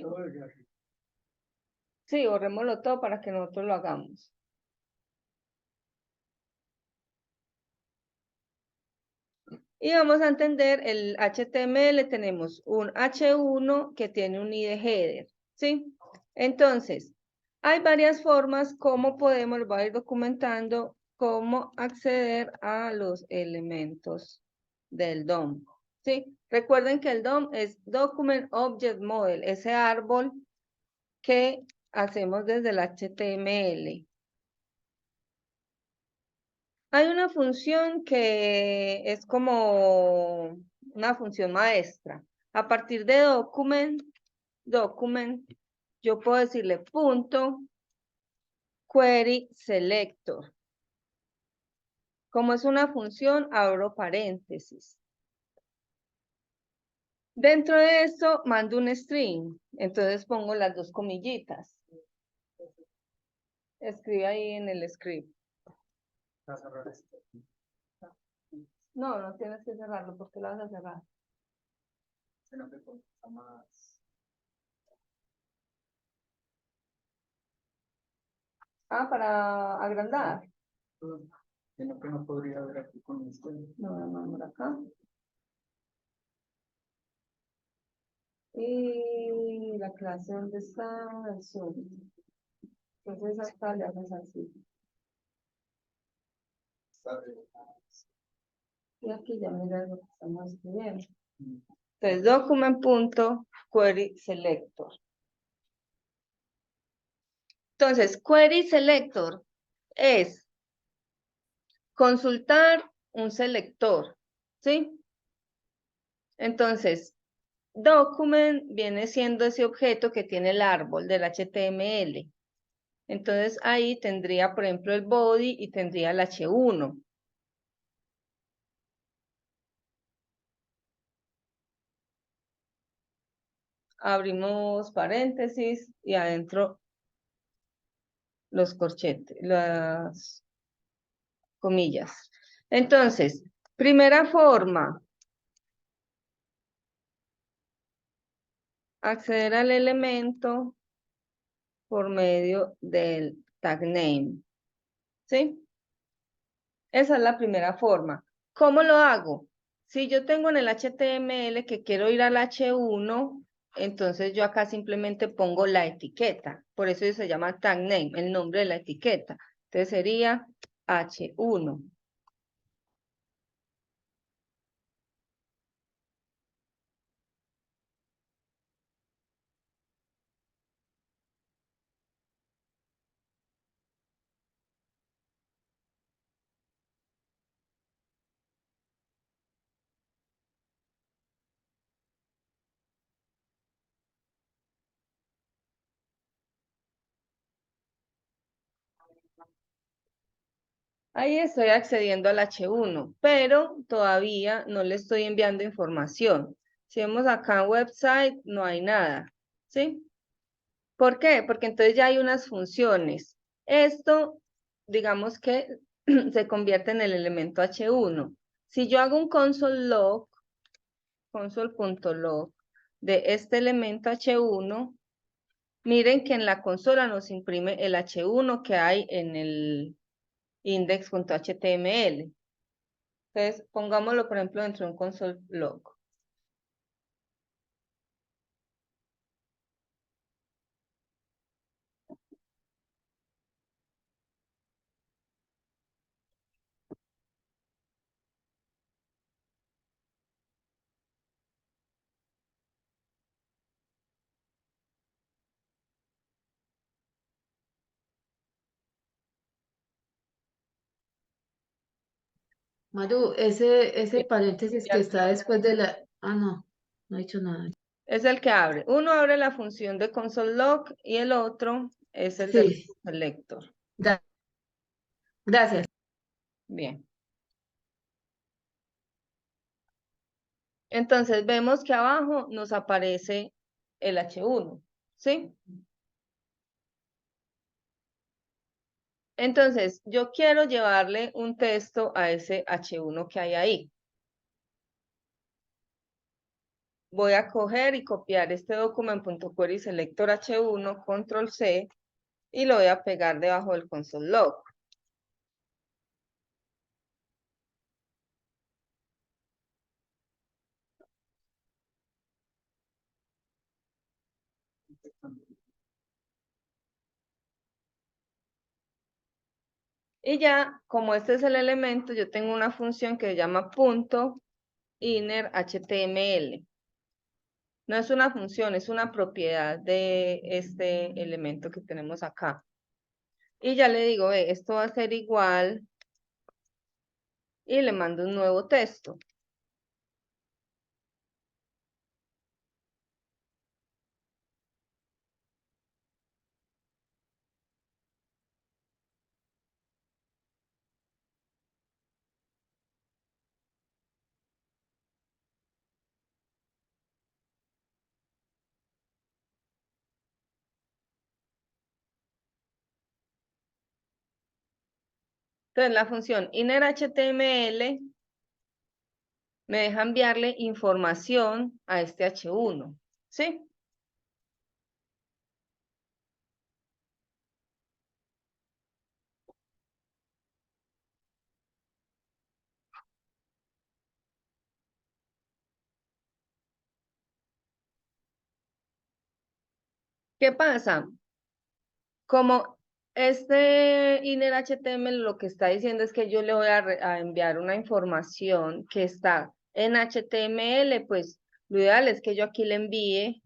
sí, borrémoslo todo para que nosotros lo hagamos. Y vamos a entender el HTML. Tenemos un H1 que tiene un ID header. ¿Sí? Entonces, hay varias formas como podemos, voy a ir documentando cómo acceder a los elementos del DOM. ¿Sí? Recuerden que el DOM es Document Object Model, ese árbol que hacemos desde el HTML. Hay una función que es como una función maestra. A partir de document, yo puedo decirle punto query selector. Como es una función, abro paréntesis. Dentro de esto, mando un string. Entonces pongo las dos comillitas. Escribe ahí en el script. No, no tienes que cerrarlo porque lo vas a cerrar. Ah, para agrandar. Sino que no podría ver aquí con usted. No, por acá. Y la clase donde está el Zoom. Entonces acá le haces así. Y aquí ya mira lo que estamos escribiendo. Entonces, document.query selector. Entonces, query selector es consultar un selector, ¿sí? Entonces, document viene siendo ese objeto que tiene el árbol del HTML. Entonces, ahí tendría, por ejemplo, el body y tendría el H1. Abrimos paréntesis y adentro los corchetes, las comillas. Entonces, primera forma, acceder al elemento por medio del tag name. ¿Sí? Esa es la primera forma. ¿Cómo lo hago? Si yo tengo en el HTML que quiero ir al H1, entonces yo acá simplemente pongo la etiqueta. Por eso se llama tag name, el nombre de la etiqueta. Entonces sería H1. Ahí estoy accediendo al H1, pero todavía no le estoy enviando información. Si vemos acá en website, no hay nada, ¿sí? ¿Por qué? Porque entonces ya hay unas funciones. Esto, digamos que se convierte en el elemento H1. Si yo hago un console log, console.log de este elemento H1, miren que en la consola nos imprime el H1 que hay en el index.html. Entonces, pongámoslo, por ejemplo, dentro de un console log. Maru, ese paréntesis que Ya. está después de la... Ah, no, no he dicho nada. Es el que abre. Uno abre la función de console log y el otro es el del Sí, selector. gracias. Bien. Entonces vemos que abajo nos aparece el H1, ¿sí? Entonces, yo quiero llevarle un texto a ese H1 que hay ahí. Voy a coger y copiar este document.query selector H1, control C, y lo voy a pegar debajo del console log. Y ya, como este es el elemento, yo tengo una función que se llama punto inner HTML. No es una función, es una propiedad de este elemento que tenemos acá. Y ya le digo, esto va a ser igual, y le mando un nuevo texto. Entonces, la función innerHTML me deja enviarle información a este H1, ¿sí? ¿Qué pasa? Como este innerHTML lo que está diciendo es que yo le voy a enviar una información que está en HTML, pues lo ideal es que yo aquí le envíe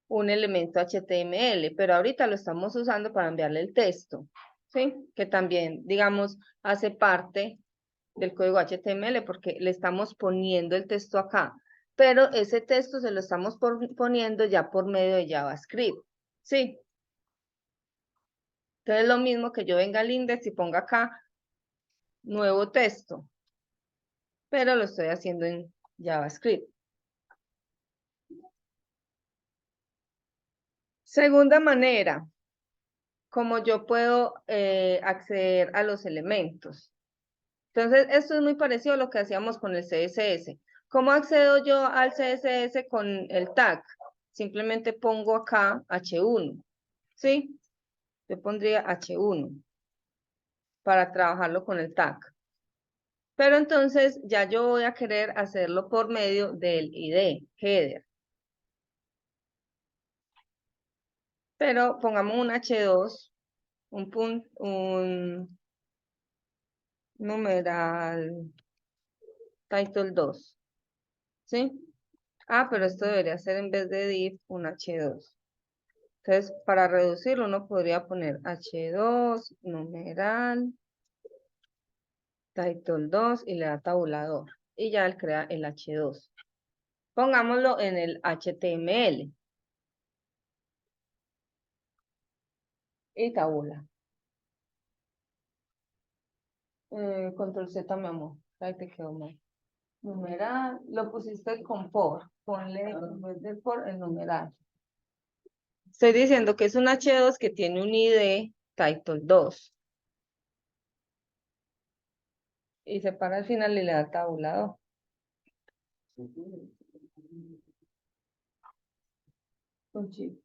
un elemento HTML, pero ahorita lo estamos usando para enviarle el texto, ¿sí? Que también, digamos, hace parte del código HTML porque le estamos poniendo el texto acá, pero ese texto se lo estamos poniendo ya por medio de JavaScript, ¿sí? Entonces, lo mismo que yo venga al index y ponga acá nuevo texto, pero lo estoy haciendo en JavaScript. Segunda manera, como yo puedo acceder a los elementos. Entonces, esto es muy parecido a lo que hacíamos con el CSS. ¿Cómo accedo yo al CSS con el tag? Simplemente pongo acá H1, ¿sí? Yo pondría H1 para trabajarlo con el tag. Pero entonces ya yo voy a querer hacerlo por medio del ID, header. Pero pongamos un H2, un numeral title 2, ¿sí? Ah, pero esto debería ser en vez de div un H2. Entonces, para reducirlo, uno podría poner H2, numeral, title 2 y le da tabulador. Y ya él crea el H2. Pongámoslo en el HTML. Y tabula. Control Z, mi amor. Ahí te quedó mal. Numeral, lo pusiste con por. Ponle en vez de por el numeral. Estoy diciendo que es un H2 que tiene un ID title 2. Y se para al final y le da tabulador. con chip.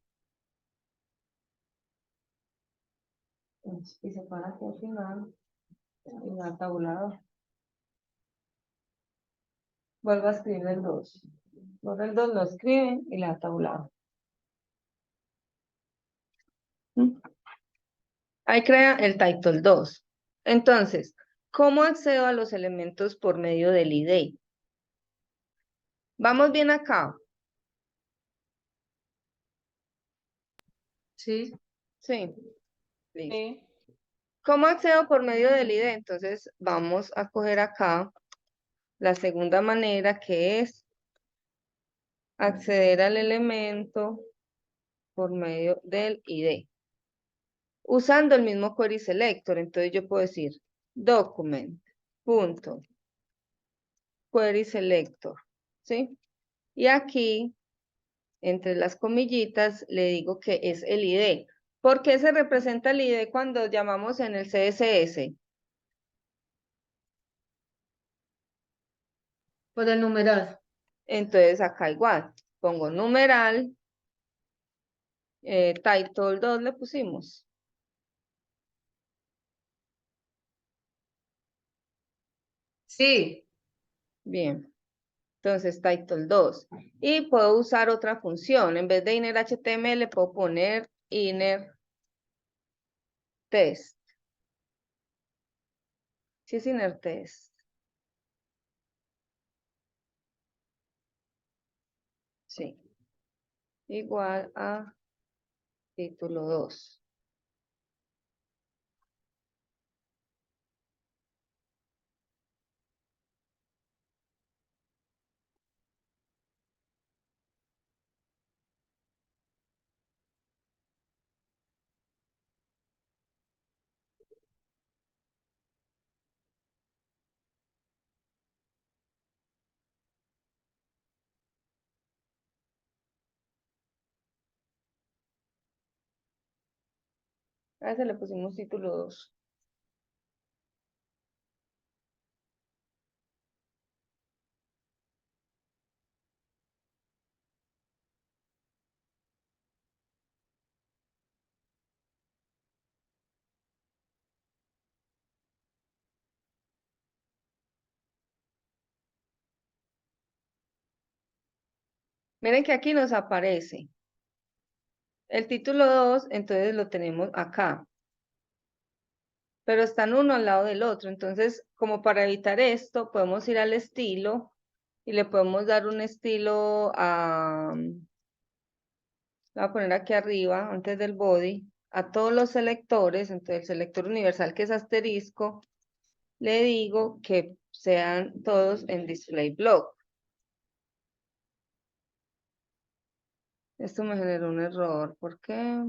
Y se pone aquí al final, en la tabulador. Vuelvo a escribir el 2. Luego el 2 lo escriben y la tabulado. Ahí crea el title 2. Entonces, ¿cómo accedo a los elementos por medio del ID? ¿Vamos bien acá? Sí. Sí. Listo. ¿Cómo accedo por medio del ID? Entonces, vamos a coger acá la segunda manera, que es acceder al elemento por medio del ID. Usando el mismo query selector, entonces yo puedo decir document, punto, query selector, ¿sí? Y aquí, entre las comillitas, le digo que es el ID. ¿Por qué se representa el ID cuando llamamos en el CSS? Por el numeral. Entonces acá igual, pongo numeral, title 2 le pusimos. Sí. Bien. Entonces, title 2. Y puedo usar otra función. En vez de inner HTML, puedo poner inner test. Sí, es inner test. Sí. Igual a título 2. A ese le pusimos título 2. Miren que aquí nos aparece el título 2, entonces lo tenemos acá. Pero están uno al lado del otro. Entonces, como para evitar esto, podemos ir al estilo y le podemos dar un estilo a... Lo voy a poner aquí arriba, antes del body, a todos los selectores. Entonces, el selector universal, que es asterisco, le digo que sean todos en display block. Esto me generó un error. ¿Por qué?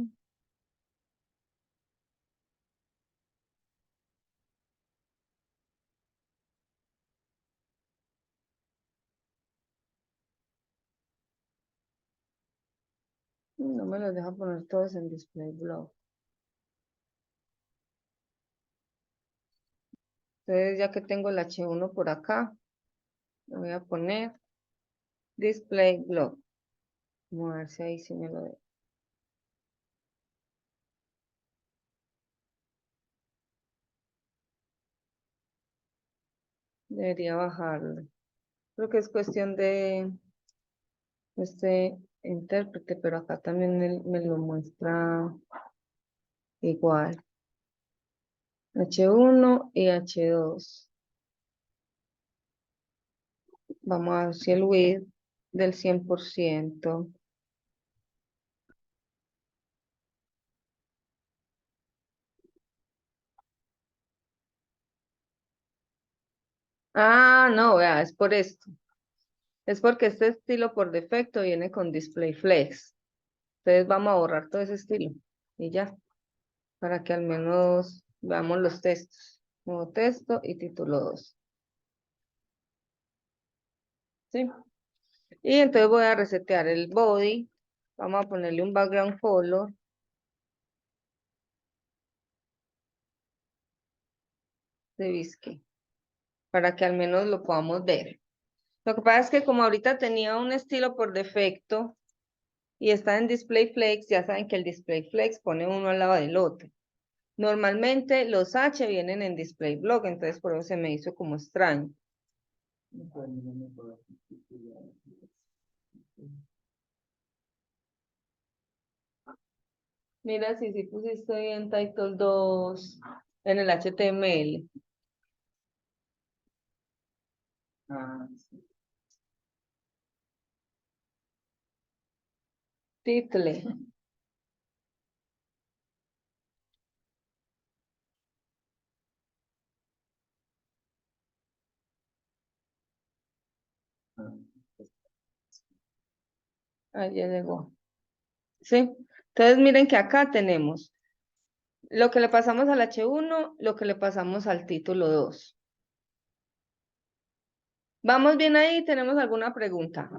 No me los deja poner todos en display block. Entonces, ya que tengo el H1 por acá, le voy a poner display block. Vamos a ver si ahí sí me lo deja. Debería bajarlo. Creo que es cuestión de este intérprete, pero acá también me lo muestra igual. H1 y H2. Vamos a ver si el width del 100%. Ah, no, vea, es por esto. Es porque este estilo por defecto viene con display flex. Entonces vamos a borrar todo ese estilo. Y ya, para que al menos veamos los textos. Nuevo texto y título 2. ¿Sí? Y entonces voy a resetear el body. Vamos a ponerle un background color de bisque, para que al menos lo podamos ver. Lo que pasa es que como ahorita tenía un estilo por defecto, y está en display flex, ya saben que el display flex pone uno al lado del otro. Normalmente los H vienen en display block, entonces por eso se me hizo como extraño. Mira si pusiste bien title 2 en el HTML. Title. Ahí ya llegó. ¿Sí? Entonces miren que acá tenemos lo que le pasamos al H1, lo que le pasamos al título 2. ¿Vamos bien ahí? ¿Tenemos alguna pregunta?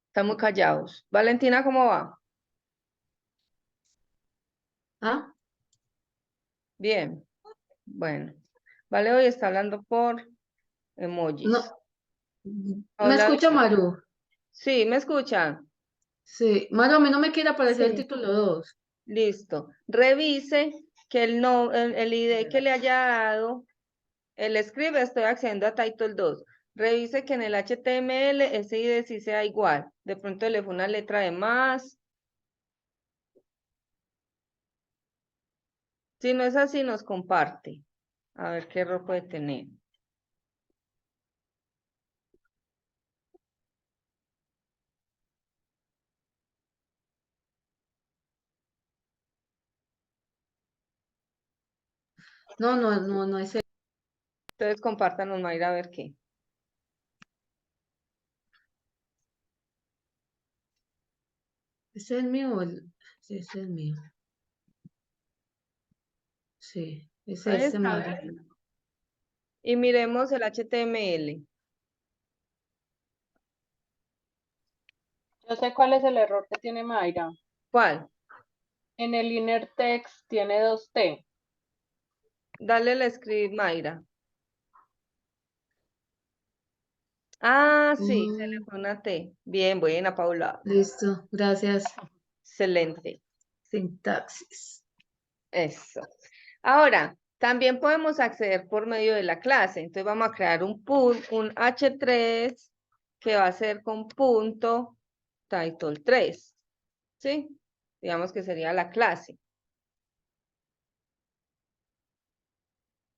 Están muy callados. Valentina, ¿cómo va? ¿Ah? Bien. Bueno. Vale, hoy está hablando por emojis. No. ¿Me Hola. escucha, Maru? Sí, ¿me escuchan? Sí. Maru, a mí no me quiere aparecer el Sí. título 2. Listo. Revise que el ID que le haya dado, el script, estoy accediendo a title 2. Revise que en el HTML ese ID sí sea igual. De pronto le fue una letra de más. Si no es así, nos comparte. A ver qué error puede tener. No es el. Entonces compártanos, Mayra, a ver qué. ¿Es el mío o el? Sí, es el mío. Sí, es Ahí ese, está. Maru. Y miremos el HTML. Yo sé cuál es el error que tiene Mayra. ¿Cuál? En el inner text tiene 2T. Dale el script, Mayra. Ah, sí, se le fue una T. Bien, buena, Paula. Listo, gracias. Excelente. Sintaxis. Eso. Ahora, también podemos acceder por medio de la clase. Entonces vamos a crear un H3 que va a ser con punto title 3. ¿Sí? Digamos que sería la clase.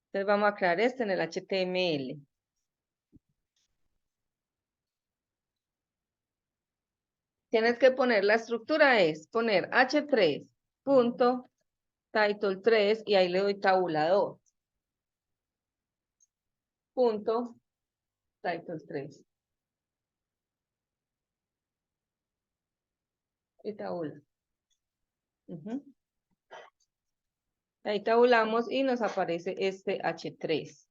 Entonces vamos a crear este en el HTML. Tienes que poner, la estructura es poner H3 punto title 3 y ahí le doy tabulador. Punto title 3. Y tabula. Ahí tabulamos y nos aparece este H3.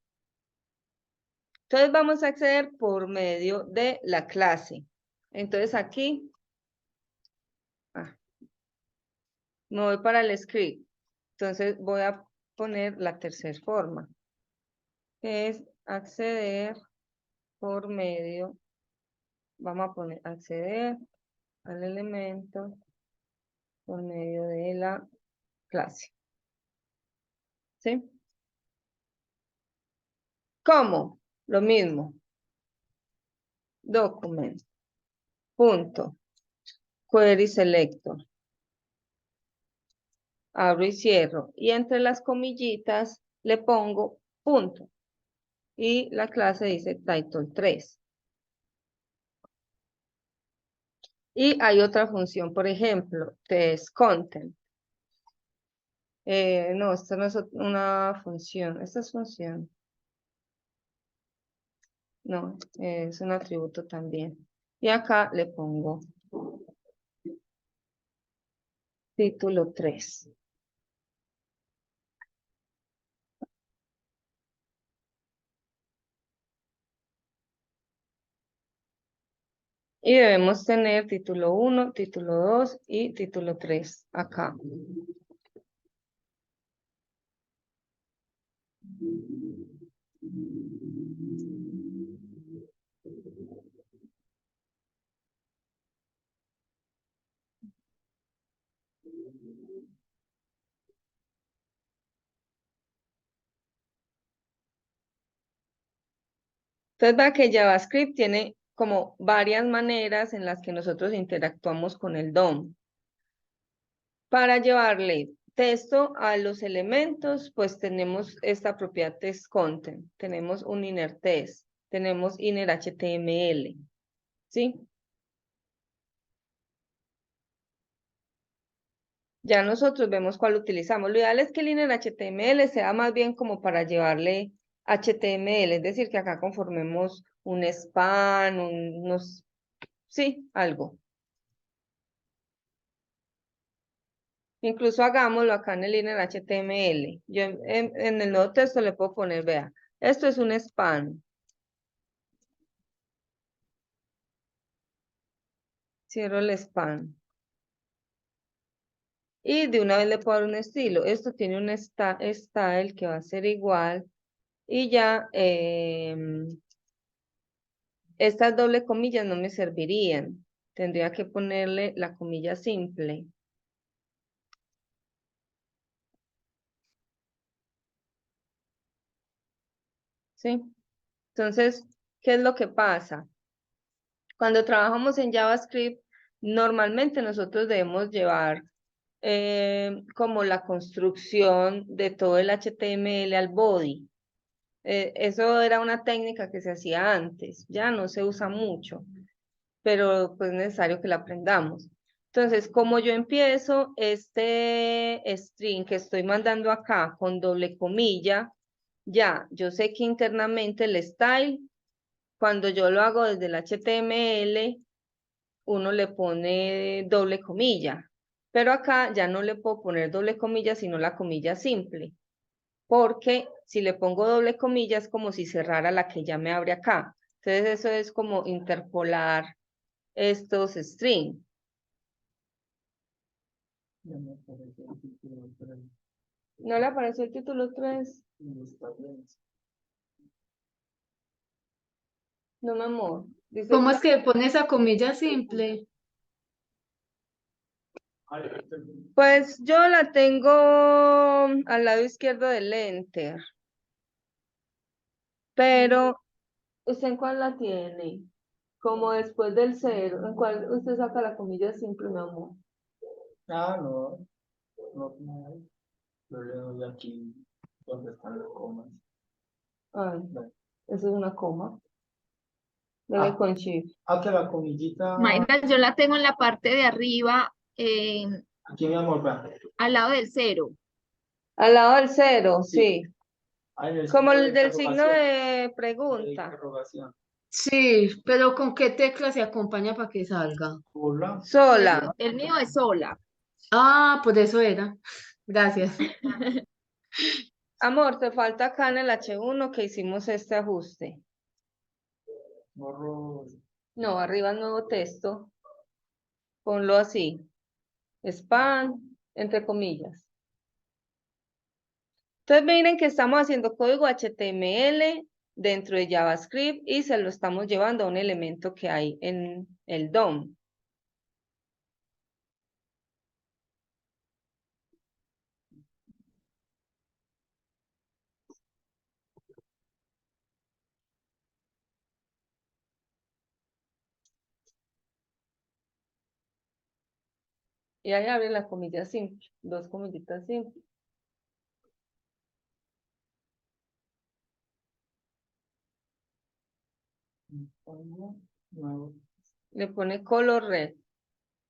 Entonces vamos a acceder por medio de la clase. Entonces aquí me voy para el script. Entonces voy a poner la tercera forma, que es acceder por medio, vamos a poner acceder al elemento por medio de la clase. ¿Sí? ¿Cómo? Lo mismo. Document. Punto. Query selector. Abro y cierro. Y entre las comillitas le pongo punto. Y la clase dice title 3. Y hay otra función, por ejemplo, test content. No, esta no es una función. Esta es función. No, es un atributo también. Y acá le pongo título 3. Y debemos tener título 1, título 2 y título 3 acá. Entonces vea que JavaScript tiene como varias maneras en las que nosotros interactuamos con el DOM. Para llevarle texto a los elementos, pues tenemos esta propiedad textContent, tenemos un inner text, tenemos inner HTML, ¿sí? Ya nosotros vemos cuál utilizamos. Lo ideal es que el inner HTML sea más bien como para llevarle HTML, es decir, que acá conformemos un span, unos, sí, algo. Incluso hagámoslo acá en el inner HTML. Yo en el nuevo texto le puedo poner, vea, esto es un span. Cierro el span. Y de una vez le puedo dar un estilo. Esto tiene un style que va a ser igual. Y ya estas doble comillas no me servirían. Tendría que ponerle la comilla simple. ¿Sí? Entonces, ¿qué es lo que pasa? Cuando trabajamos en JavaScript, normalmente nosotros debemos llevar como la construcción de todo el HTML al body. Eso era una técnica que se hacía antes, ya no se usa mucho, pero pues es necesario que la aprendamos. Entonces, como yo empiezo este string que estoy mandando acá con doble comilla, ya, yo sé que internamente el style, cuando yo lo hago desde el HTML, uno le pone doble comilla, pero acá ya no le puedo poner doble comilla, sino la comilla simple, porque si le pongo doble comilla es como si cerrara la que ya me abre acá. Entonces eso es como interpolar estos strings. Ya me apareció el título, pero ¿No le apareció el título 3? no está bien. No, mi amor. Dice, ¿Cómo es que pone esa comilla simple? pues yo la tengo al lado izquierdo del enter. Pero, ¿usted en cuál la tiene? Como después del 0. ¿En cuál usted saca la comilla simple, mi amor? Ah, no, no hay. Yo le doy aquí donde están las comas. Ay, Vale. eso es una coma. Dale Ah. con shift. Que la comillita, Mayra, yo la tengo en la parte de arriba, aquí mi amor, vea. al lado del 0. Al lado del 0, sí. Ah, en el Como signo el del signo interrogación, de pregunta. interrogación. Sí, pero ¿con qué tecla se acompaña para que salga? Hola. Sola. El mío es sola. Ah, por eso era. Gracias. Amor, te falta acá en el H1 que hicimos este ajuste. Morro. No, arriba el nuevo texto. Ponlo así. Span, entre comillas. Entonces miren que estamos haciendo código HTML dentro de JavaScript y se lo estamos llevando a un elemento que hay en el DOM. Y ahí abre la comilla simple, dos comillitas simples. Nuevo. Le pone color red,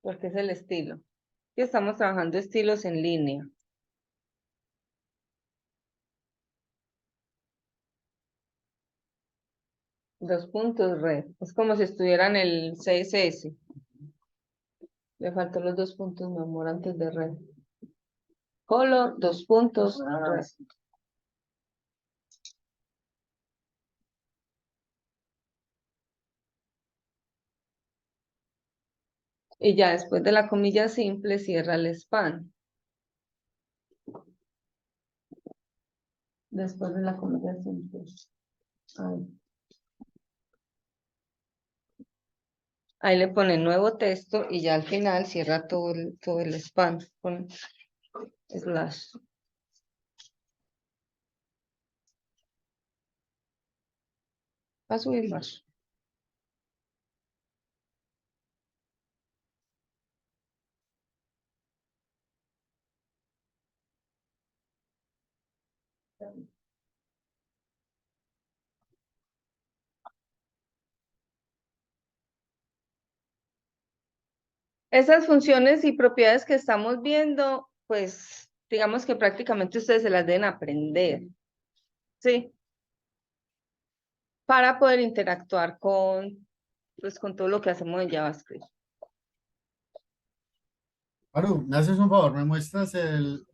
porque es el estilo. Y estamos trabajando estilos en línea. Dos puntos red. Es como si estuvieran el CSS. Le faltan los dos puntos, mi amor, antes de red. Color, dos puntos, red. Y ya después de la comilla simple, cierra el span. Después de la comilla simple. Ahí. Ahí le pone nuevo texto y ya al final cierra todo el span con slash. Va a subir más. Esas funciones y propiedades que estamos viendo, pues digamos que prácticamente ustedes se las deben aprender, ¿sí? Para poder interactuar pues, con todo lo que hacemos en JavaScript. Aru, me haces un favor, me muestras el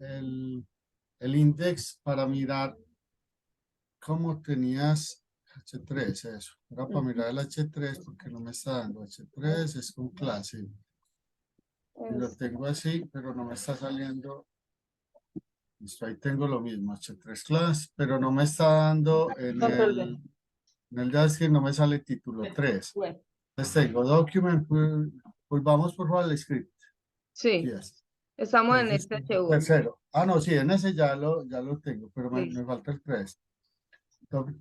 index para mirar cómo tenías H3, eso. Era para mirar el H3 porque no me está dando H3, es con clase. Y lo tengo así, pero no me está saliendo. Listo, ahí tengo lo mismo, H3 class, pero no me está dando Control V. en el JavaScript, no me sale título 3. Bueno, Entonces tengo document, volvamos por favor al script. sí, Yes. estamos en Entonces, este H1. tercero. Ah, no, sí, en ese ya lo tengo, pero me Listo. falta el 3.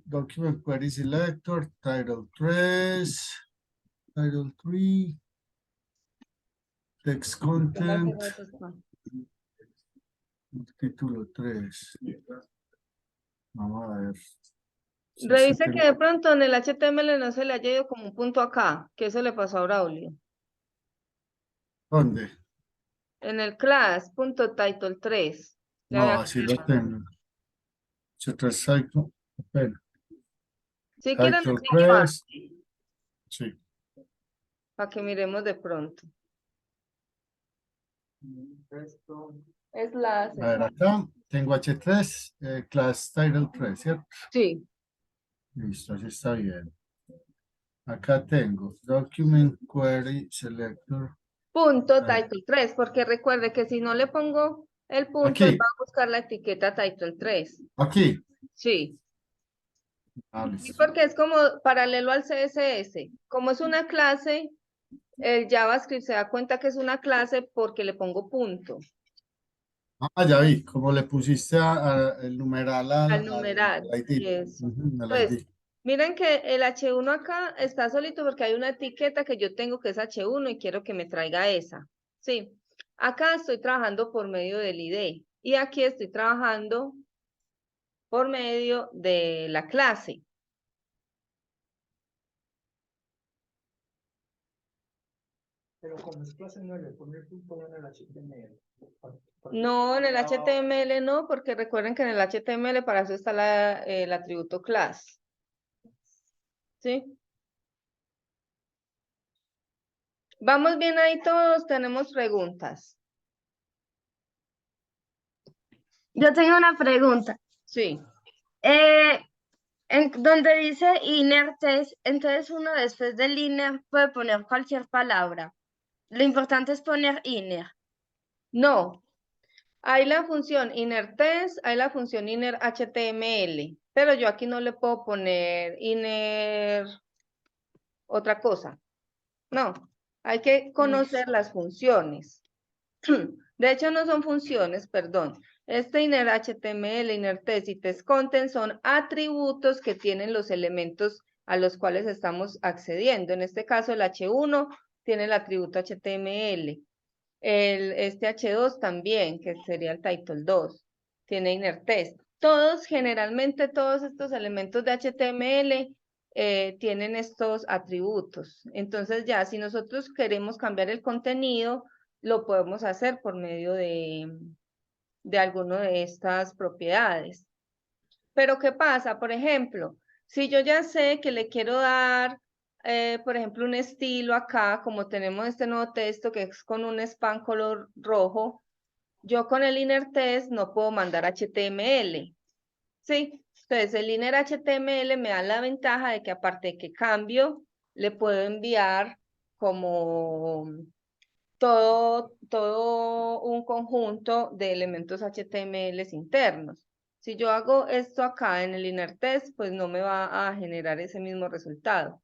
Document query selector, title 3, title 3, text content, título 3. Vamos a ver. Sí, Revise tengo- que de pronto en el HTML no se le haya ido como un punto acá, que eso le pasó a Braulio. ¿Dónde? En el class.title3. Le No, había así lo quedado. tengo. H3 cycle. Espera. Si quieren, Title lo enseño 3. Sí. para que miremos de pronto. Es la... A ver, acá tengo H3, class title 3, ¿cierto? Sí. Listo, así está bien. Acá tengo document query selector. Punto Ahí. title3, porque recuerde que si no le pongo el punto, él Aquí, va a buscar la etiqueta title3. aquí. Sí. Ah, Sí, listo. porque es como paralelo al CSS. Como es una clase, el JavaScript se da cuenta que es una clase porque le pongo punto Ah, ya vi, como le pusiste el numeral al numeral. al ID. Y eso. Ujú, al Entonces, ID. miren que el H1 acá está solito porque hay una etiqueta que yo tengo que es H1 y quiero que me traiga esa. Sí. Acá estoy trabajando por medio del ID y aquí estoy trabajando por medio de la clase. Pero como es clase no le pone el punto en el HTML. No, en el HTML no, porque recuerden que en el HTML para eso está el atributo class. ¿Sí? ¿Vamos bien ahí todos? ¿Tenemos preguntas? Yo tengo una pregunta. Sí. Donde dice inner test, entonces uno después del inner puede poner cualquier palabra. Lo importante es poner inner. No. Hay la función inner test, hay la función inner HTML, pero yo aquí no le puedo poner inner otra cosa. No, hay que conocer las funciones. De hecho, no son funciones, perdón. Este inner HTML, inner test y test content son atributos que tienen los elementos a los cuales estamos accediendo. En este caso, el H1 tiene el atributo HTML. Este H2 también, que sería el title 2, tiene inner test. Generalmente todos estos elementos de HTML tienen estos atributos. Entonces ya, si nosotros queremos cambiar el contenido, lo podemos hacer por medio de alguno de estas propiedades. Pero ¿qué pasa? Por ejemplo, si yo ya sé que le quiero dar, por ejemplo, un estilo acá, como tenemos este nuevo texto que es con un span color rojo, yo con el inner test no puedo mandar HTML. ¿Sí? Entonces el inner HTML me da la ventaja de que aparte de que cambio, le puedo enviar como todo un conjunto de elementos HTML internos. Si yo hago esto acá en el inner test, pues no me va a generar ese mismo resultado.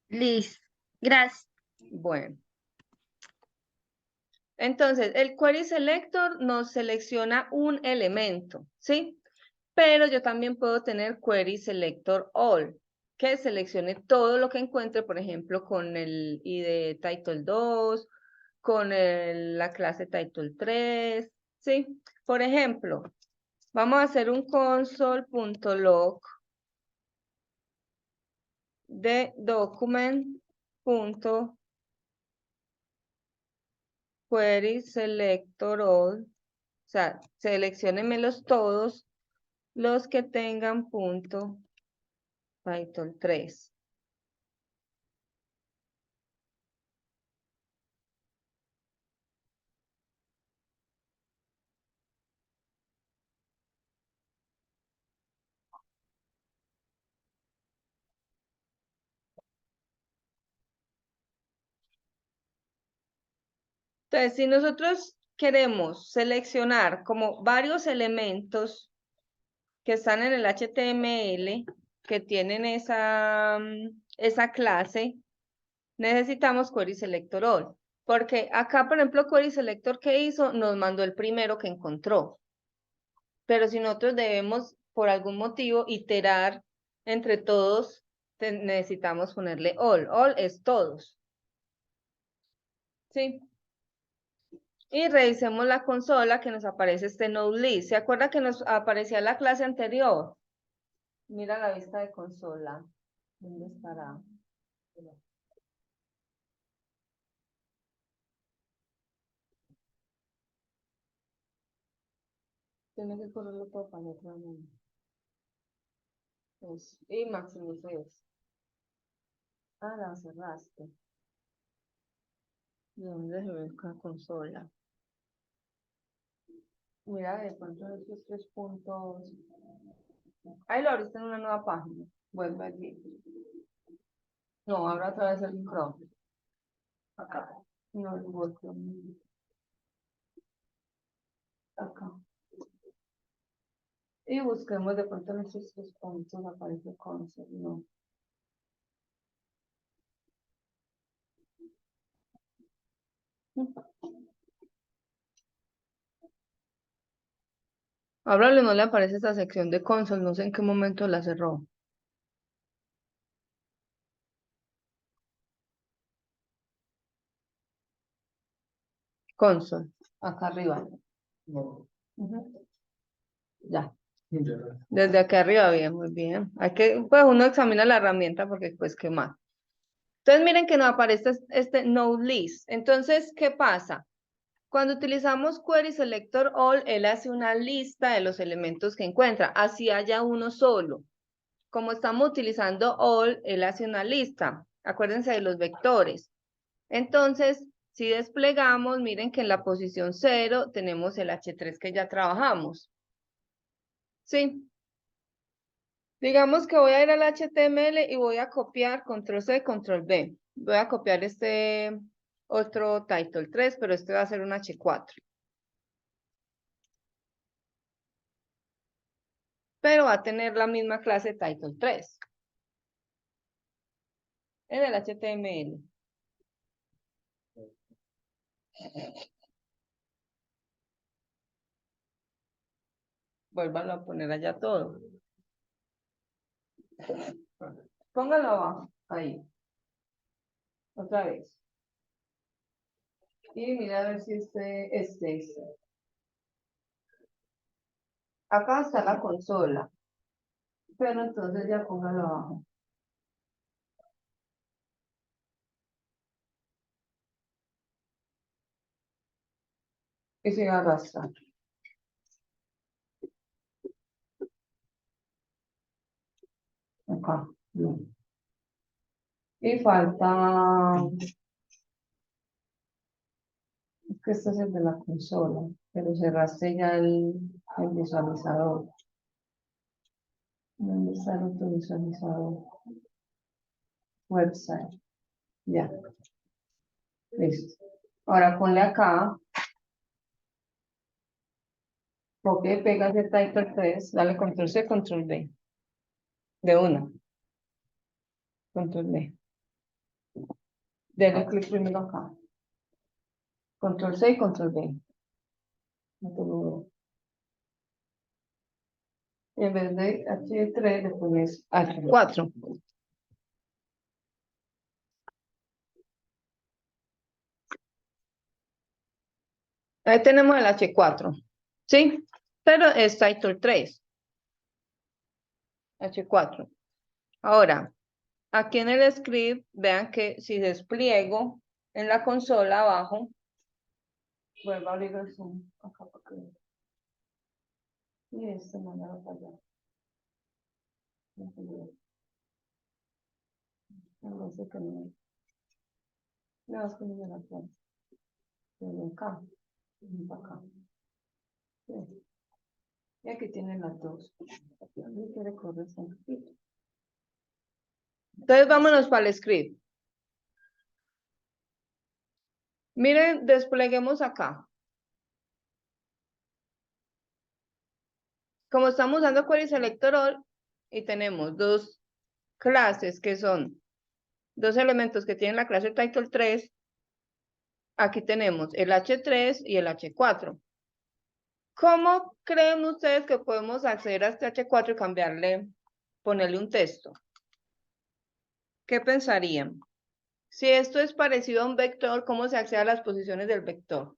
Listo. Gracias. Bueno. Entonces, el query selector nos selecciona un elemento, ¿sí? Pero yo también puedo tener Query Selector All, que seleccione todo lo que encuentre, por ejemplo, con el ID Title 2, con la clase Title 3, ¿sí? Por ejemplo, vamos a hacer un console.log de document.query selector all, o sea, selecciónemelos todos los que tengan punto Title 3. Entonces, si nosotros queremos seleccionar como varios elementos que están en el HTML, que tienen esa clase, necesitamos Query Selector All. Porque acá, por ejemplo, Query Selector que hizo, nos mandó el primero que encontró. Pero si nosotros debemos, por algún motivo, iterar entre todos, necesitamos ponerle all. All es todos. ¿Sí? Y revisemos la consola que nos aparece este node list. ¿Se acuerda que nos aparecía la clase anterior? Mira la vista de consola. ¿Dónde estará? Tiene que correrlo todo para otro mundo. Y maximiza eso. Ah, la cerraste. ¿De dónde se ve la consola? Mira, de pronto esos 3 puntos. Ahí lo abriste en una nueva página. Vuelve aquí. No, abra otra vez el Chrome. Acá. No, el Google Chrome. Acá. Y busquemos de pronto en esos 3 puntos. Aparece console. No. Ábrale, no le aparece esta sección de console. No sé en qué momento la cerró. Console. Acá arriba. No. Ujú. Ya. Desde aquí arriba, bien, muy bien. Hay que, pues uno examina la herramienta porque pues qué más. Entonces miren que nos aparece este node list. Entonces, ¿qué pasa? Cuando utilizamos Query Selector All, él hace una lista de los elementos que encuentra, así haya uno solo. Como estamos utilizando All, él hace una lista. Acuérdense de los vectores. Entonces, si desplegamos, miren que en la posición 0 tenemos el H3 que ya trabajamos. ¿Sí? Digamos que voy a ir al HTML y voy a copiar Control C, Control V. Voy a copiar este otro Title 3, pero este va a ser un H4. Pero va a tener la misma clase Title 3 en el HTML. Vuélvanlo a poner allá todo. Póngalo abajo, ahí. Otra vez. Y mira a ver si este. Acá está la consola. Pero entonces ya póngalo abajo. Y sigue arrastrando. Acá. Bien. Y falta... Es que este es el de la consola, pero cerraste ya el visualizador. ¿Dónde está el otro visualizador? Website. Ya. Listo. Ahora ponle acá. Copia y pega ese Title 3. Dale Control C, Control V. De una. Control V. Dale clic primero acá. Control C y Control V. No te lo veo. En vez de H3 le pones H4. Ahí tenemos el H4, ¿sí? Pero es title 3. H4. Ahora, aquí en el script, vean que si despliego en la consola abajo, vuelvo a abrir el zoom acá para que vean. Y este mandarlo para allá. No sé qué no. No, es que no me la pongo. Pero acá, y para acá. Sí. Y aquí tienen las dos. Aquí quiere correr un poquito. Entonces vámonos para el script. Miren, despleguemos acá. Como estamos usando query selector all y tenemos dos clases que son dos elementos que tienen la clase title 3, aquí tenemos el H3 y el H4. ¿Cómo creen ustedes que podemos acceder a este H4 y cambiarle, ponerle un texto? ¿Qué pensarían? Si esto es parecido a un vector, ¿cómo se accede a las posiciones del vector?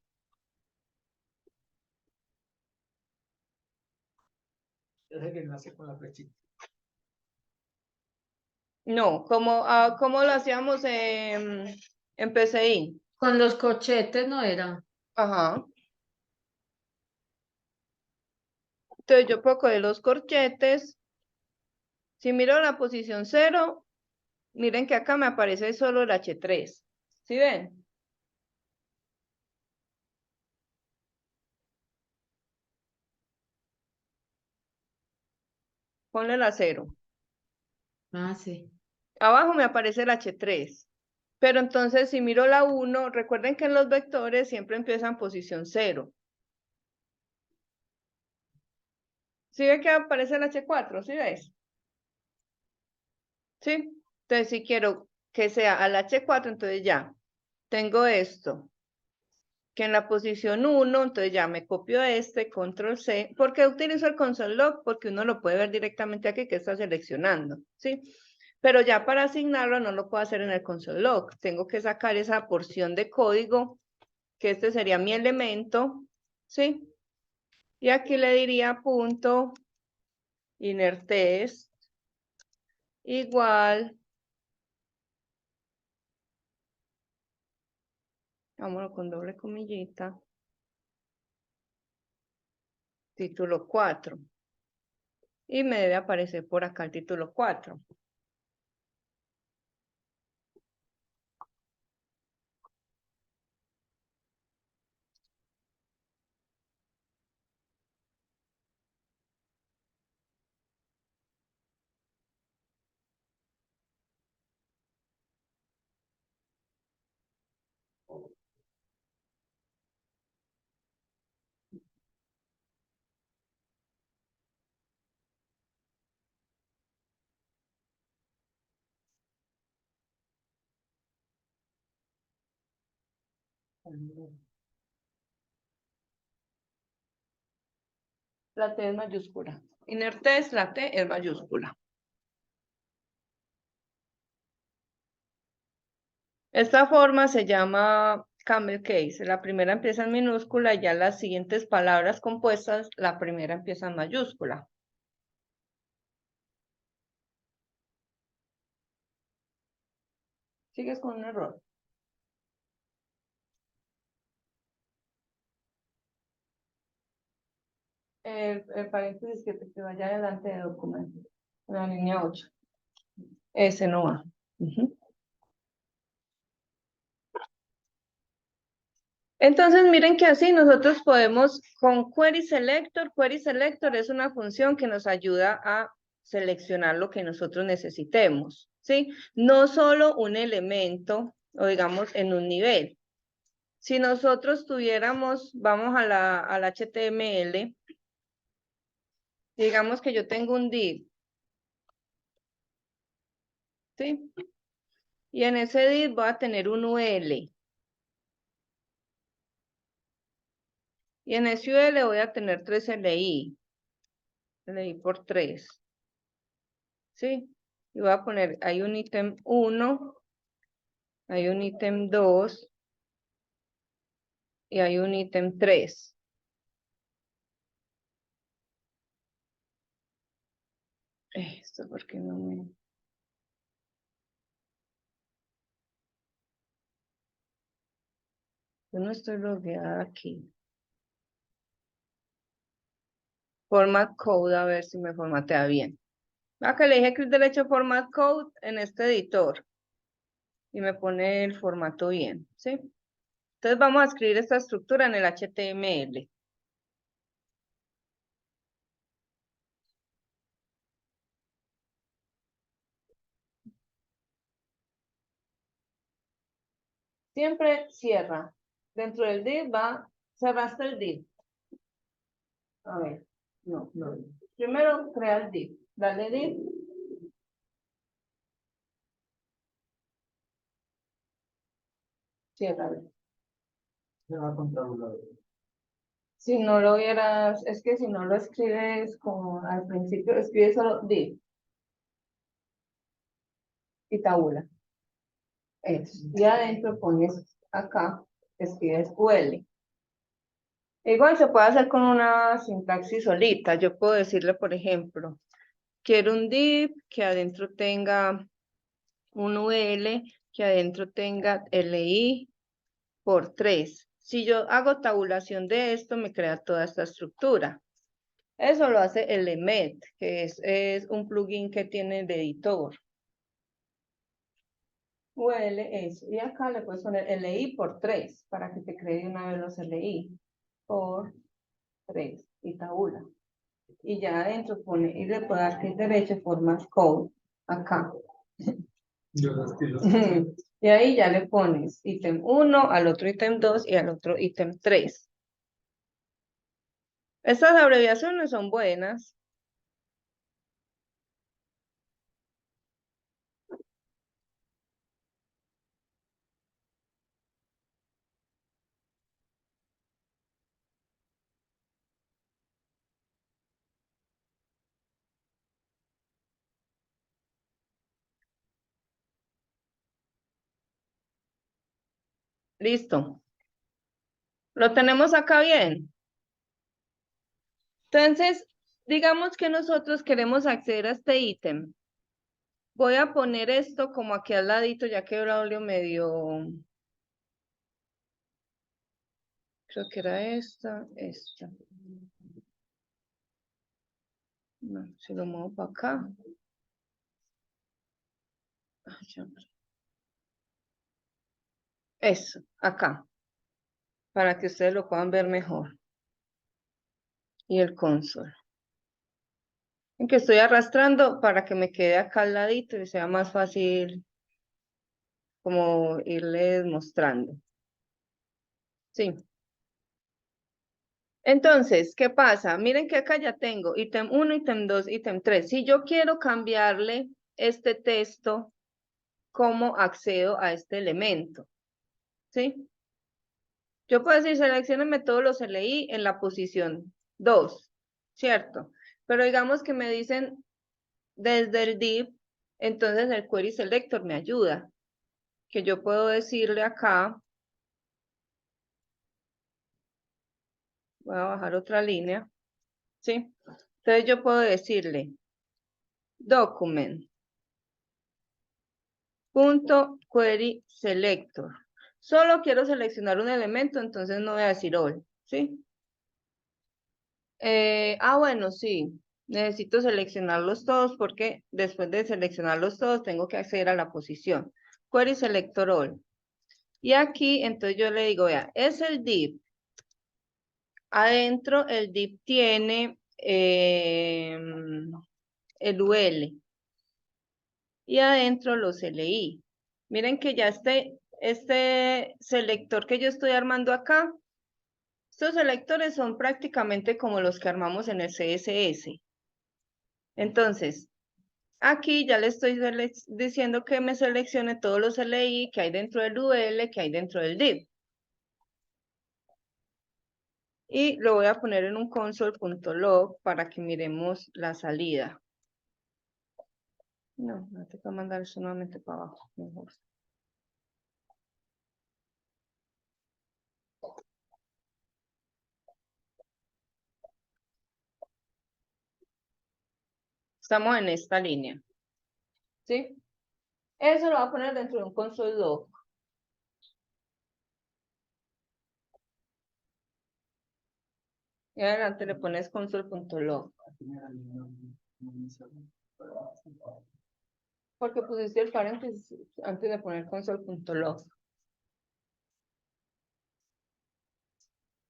Es el enlace con la flechita. No, ¿cómo lo hacíamos en PCI? Con los corchetes no era. Ajá. Entonces yo puedo coger los corchetes. Si miro la posición 0, miren que acá me aparece solo el H3. ¿Sí ven? Ponle la 0. Ah, sí. Abajo me aparece el H3. Pero entonces si miro la 1, recuerden que en los vectores siempre empiezan posición 0. ¿Sí ve que aparece el H4? ¿Sí ves? ¿Sí? Entonces si quiero que sea al H4, entonces ya. Tengo esto. Que en la posición 1, entonces ya me copio este, control C. ¿Por qué utilizo el console log? Porque uno lo puede ver directamente aquí que está seleccionando, ¿sí? Pero ya para asignarlo no lo puedo hacer en el console log. Tengo que sacar esa porción de código, que este sería mi elemento, ¿sí? Y aquí le diría punto inner test igual, vámonos con doble comillita, título 4. Y me debe aparecer por acá el título 4. La T es mayúscula. Inner test, la T es mayúscula. Esta forma se llama camel case. La primera empieza en minúscula y ya las siguientes palabras compuestas, la primera empieza en mayúscula. ¿Sigues con un error? El paréntesis que vaya adelante de documento. La línea 8. Ese no va. Entonces miren que así nosotros podemos con Query Selector es una función que nos ayuda a seleccionar lo que nosotros necesitemos, ¿sí? No solo un elemento o digamos en un nivel. Si nosotros tuviéramos, vamos al HTML, digamos que yo tengo un div, ¿sí? Y en ese div voy a tener un UL. Y en ese UL voy a tener 3 LI. LI por 3. ¿Sí? Y voy a poner, hay un ítem 1, hay un ítem 2 y hay un ítem 3. Esto porque no me... Yo no estoy logueada aquí. Format code, a ver si me formatea bien. Que le dije clic derecho format code en este editor. Y me pone el formato bien, ¿sí? Entonces vamos a escribir esta estructura en el HTML. Siempre cierra. Dentro del div va, cerraste el div. A ver, no. Primero crea el div. Dale div. Cierra. Se va a controlar. Si no lo vieras, es que si no lo escribes como al principio, escribes solo div. Y tabula. Eso. Y adentro pones acá, escribes UL. Igual se puede hacer con una sintaxis solita. Yo puedo decirle, por ejemplo, quiero un div que adentro tenga un UL, que adentro tenga LI por 3. Si yo hago tabulación de esto, me crea toda esta estructura. Eso lo hace Element, que es un plugin que tiene el editor. UL eso. Y acá le puedes poner LI por 3 para que te cree una vez los LI por 3 y tabula. Y ya adentro pone, y le puede dar clic derecho, format code, acá. Yo los quiero. Y ahí ya le pones ítem 1, al otro ítem 2 y al otro ítem 3. Estas abreviaciones son buenas. Listo. Lo tenemos acá bien. Entonces, digamos que nosotros queremos acceder a este ítem. Voy a poner esto como aquí al ladito, ya que Braulio me dio... Creo que era esta. No, si lo muevo para acá. Eso, acá. Para que ustedes lo puedan ver mejor. Y el console. En que estoy arrastrando para que me quede acá al ladito y sea más fácil como irles mostrando. Sí. Entonces, ¿qué pasa? Miren que acá ya tengo ítem 1, ítem 2, ítem 3. Si yo quiero cambiarle este texto, ¿cómo accedo a este elemento? ¿Sí? Yo puedo decir, selecciónenme todos los LI en la posición 2, ¿cierto? Pero digamos que me dicen desde el div, entonces el query selector me ayuda. Que yo puedo decirle acá, voy a bajar otra línea, ¿sí? Entonces yo puedo decirle document punto query selector. Solo quiero seleccionar un elemento, entonces no voy a decir all, ¿sí? Bueno, sí. Necesito seleccionarlos todos porque después de seleccionarlos todos tengo que acceder a la posición. Query selector all. Y aquí, entonces yo le digo, vea, es el div. Adentro el div tiene el UL. Y adentro los LI. Miren que ya este selector que yo estoy armando acá, estos selectores son prácticamente como los que armamos en el CSS. Entonces, aquí ya le estoy diciendo que me seleccione todos los LI que hay dentro del UL, que hay dentro del div. y lo voy a poner en un console.log para que miremos la salida. No, no tengo que mandar eso nuevamente para abajo, mejor. Estamos en esta línea. ¿Sí? Eso lo voy a poner dentro de un console.log. Y adelante le pones console.log. Porque pusiste el paréntesis antes de poner console.log.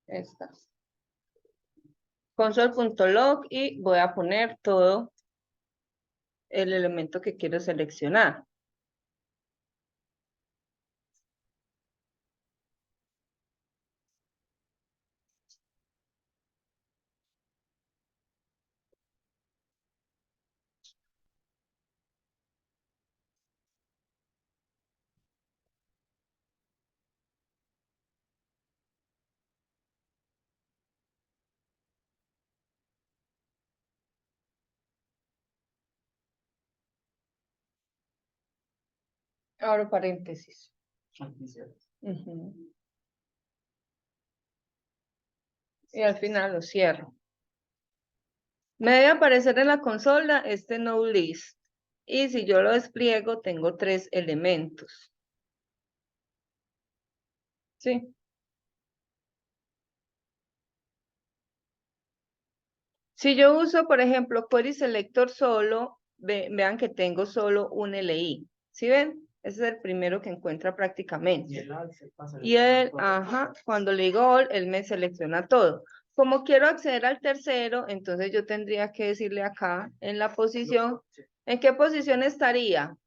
Esta. Console.log y voy a poner todo el elemento que quiero seleccionar. Abro paréntesis. Ujú. Y al final lo cierro. Me debe aparecer en la consola este no list. Y si yo lo despliego, tengo 3 elementos. ¿Sí? Si yo uso, por ejemplo, query selector solo, vean que tengo solo un LI. ¿Sí ven? Ese es el primero que encuentra prácticamente. Y él, ajá, cuando le digo all, él me selecciona todo. Como quiero acceder al tercero, entonces yo tendría que decirle acá en la posición, ¿en qué posición estaría?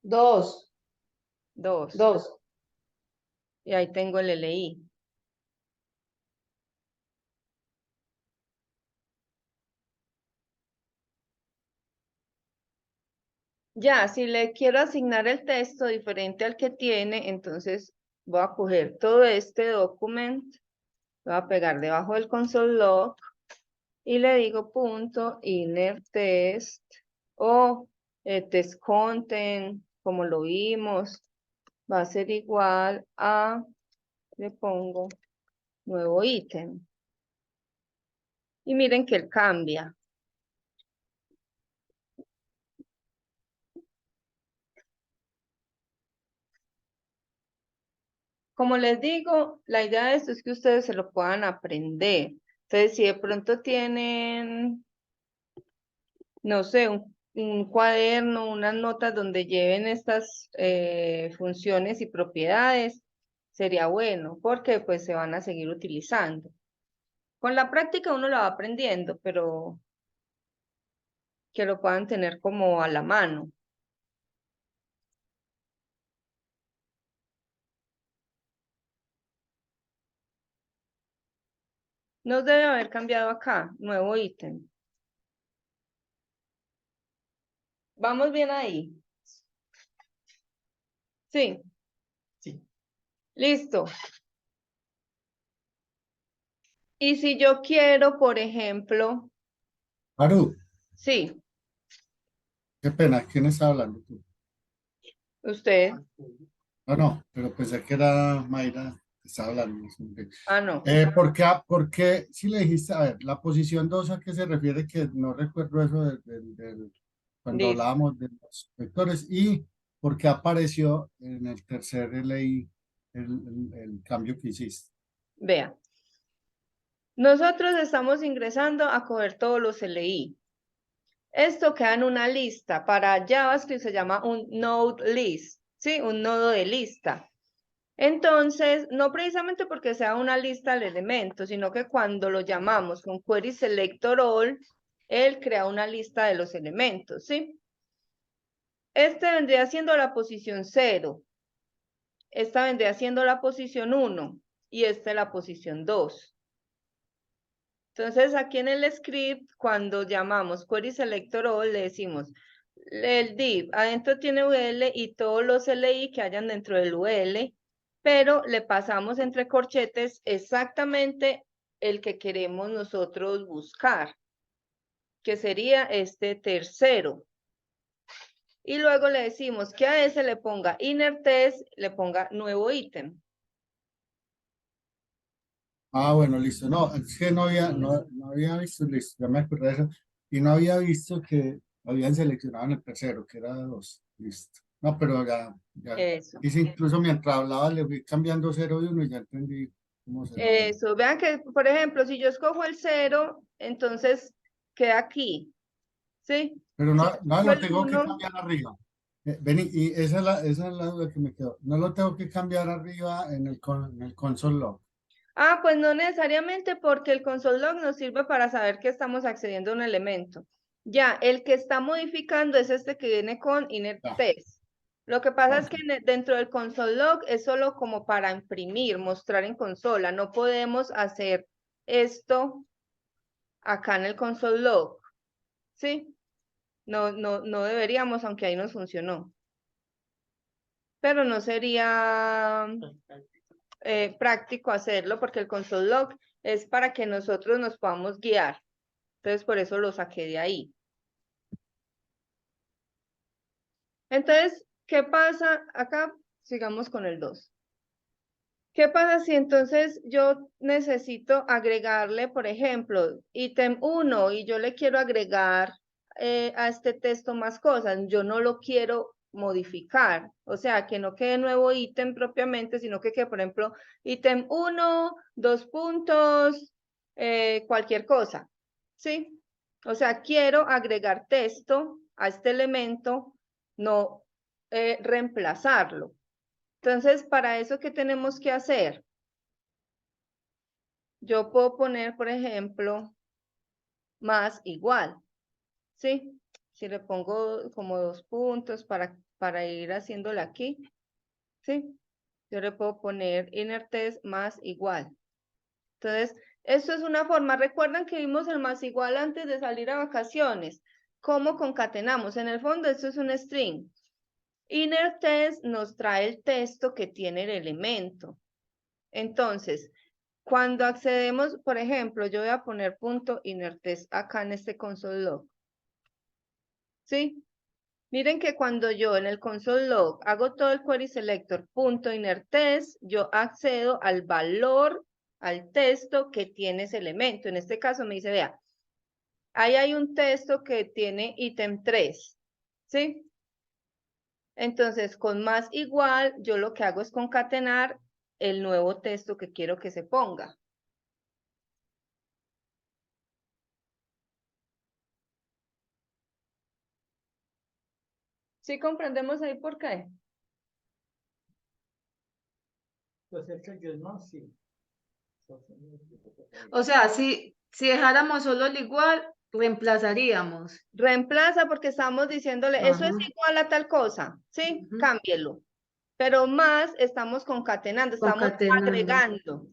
2, 2. 2. Y ahí tengo el LI. Ya, si le quiero asignar el texto diferente al que tiene, entonces voy a coger todo este documento, lo voy a pegar debajo del console log y le digo punto inner text o test content, como lo vimos, va a ser igual a, le pongo nuevo ítem. Y miren que él cambia. Como les digo, la idea de esto es que ustedes se lo puedan aprender. Entonces, si de pronto tienen, no sé, un cuaderno, unas notas donde lleven estas funciones y propiedades, sería bueno, porque pues se van a seguir utilizando. Con la práctica uno lo va aprendiendo, pero que lo puedan tener como a la mano. Nos debe haber cambiado acá, nuevo ítem. ¿Vamos bien ahí? Sí. Sí. Listo. Y si yo quiero, por ejemplo, Maru, sí, qué pena, ¿quién está hablando tú? usted, No, pero pensé que era Mayra que estaba hablando. No sé por qué. no, ¿Por qué si le dijiste, a ver, la posición 2 a qué se refiere? Que no recuerdo eso cuando listo. hablábamos de los vectores y por qué apareció en el tercer LI el cambio que hiciste. Vea, nosotros estamos ingresando a coger todos los LI. Esto queda en una lista. Para JavaScript se llama un node list, ¿sí? Un nodo de lista. Entonces, no precisamente porque sea una lista de elementos, sino que cuando lo llamamos con query selector all, él crea una lista de los elementos, ¿sí? Este vendría siendo la posición 0. Esta vendría siendo la posición 1 y esta es la posición 2. Entonces, aquí en el script, cuando llamamos query selector all, le decimos el div adentro tiene UL y todos los LI que hayan dentro del UL pero le pasamos entre corchetes exactamente el que queremos nosotros buscar, que sería este tercero. Y luego le decimos que a ese le ponga inner test, le ponga nuevo ítem. Ah, bueno, listo. No, es que no había visto, listo, ya me acordé de eso. Y no había visto que habían seleccionado en el tercero, que era 2. Listo. No, pero ya. Eso. Y si incluso mientras hablaba le fui cambiando 0 y 1 y ya entendí cómo se lo... Eso. Vean que, por ejemplo, si yo escojo el 0, entonces queda aquí. ¿Sí? Pero Si no, yo no escojo lo el tengo que 1, cambiar arriba. Vení, y esa es la duda que me quedó. No lo tengo que cambiar arriba en el console log. ah, pues no necesariamente porque el console log nos sirve para saber que estamos accediendo a un elemento. Ya, el que está modificando es este que viene con inner Ya. test. Lo que pasa es Ok. que dentro del console log es solo como para imprimir, mostrar en consola. No podemos hacer esto acá en el console log. ¿Sí? No deberíamos, aunque ahí nos funcionó. Pero no sería práctico hacerlo porque el console log es para que nosotros nos podamos guiar. Entonces, por eso lo saqué de ahí. Entonces, ¿qué pasa? Acá sigamos con el 2. ¿Qué pasa si entonces yo necesito agregarle, por ejemplo, ítem 1 y yo le quiero agregar a este texto más cosas? Yo no lo quiero modificar, o sea, que no quede nuevo ítem propiamente, sino que quede, por ejemplo, ítem 1, 2 puntos, cualquier cosa, ¿sí? O sea, quiero agregar texto a este elemento, no reemplazarlo. Entonces, para eso, ¿qué tenemos que hacer? Yo puedo poner, por ejemplo, más igual, ¿sí? Si le pongo como 2 puntos para ir haciéndolo aquí, ¿sí? Yo le puedo poner inner test más igual. Entonces, eso es una forma. Recuerdan que vimos el más igual antes de salir a vacaciones. ¿Cómo concatenamos? En el fondo, esto es un string. Inner test nos trae el texto que tiene el elemento. Entonces, cuando accedemos, por ejemplo, yo voy a poner punto inner test acá en este console log. ¿Sí? Miren que cuando yo en el console log hago todo el query selector punto inner test, yo accedo al valor, al texto que tiene ese elemento. En este caso me dice, vea, ahí hay un texto que tiene ítem 3. ¿Sí? Entonces, con más igual, yo lo que hago es concatenar el nuevo texto que quiero que se ponga. ¿Sí comprendemos ahí por qué? Pues es que yo no, sí. O sea, si dejáramos solo el igual, reemplazaríamos. Reemplaza porque estamos diciéndole, eso es Ajá. igual a tal cosa, ¿sí? Ujú. Cámbielo. Pero más estamos concatenando, estamos Concatenando. agregando.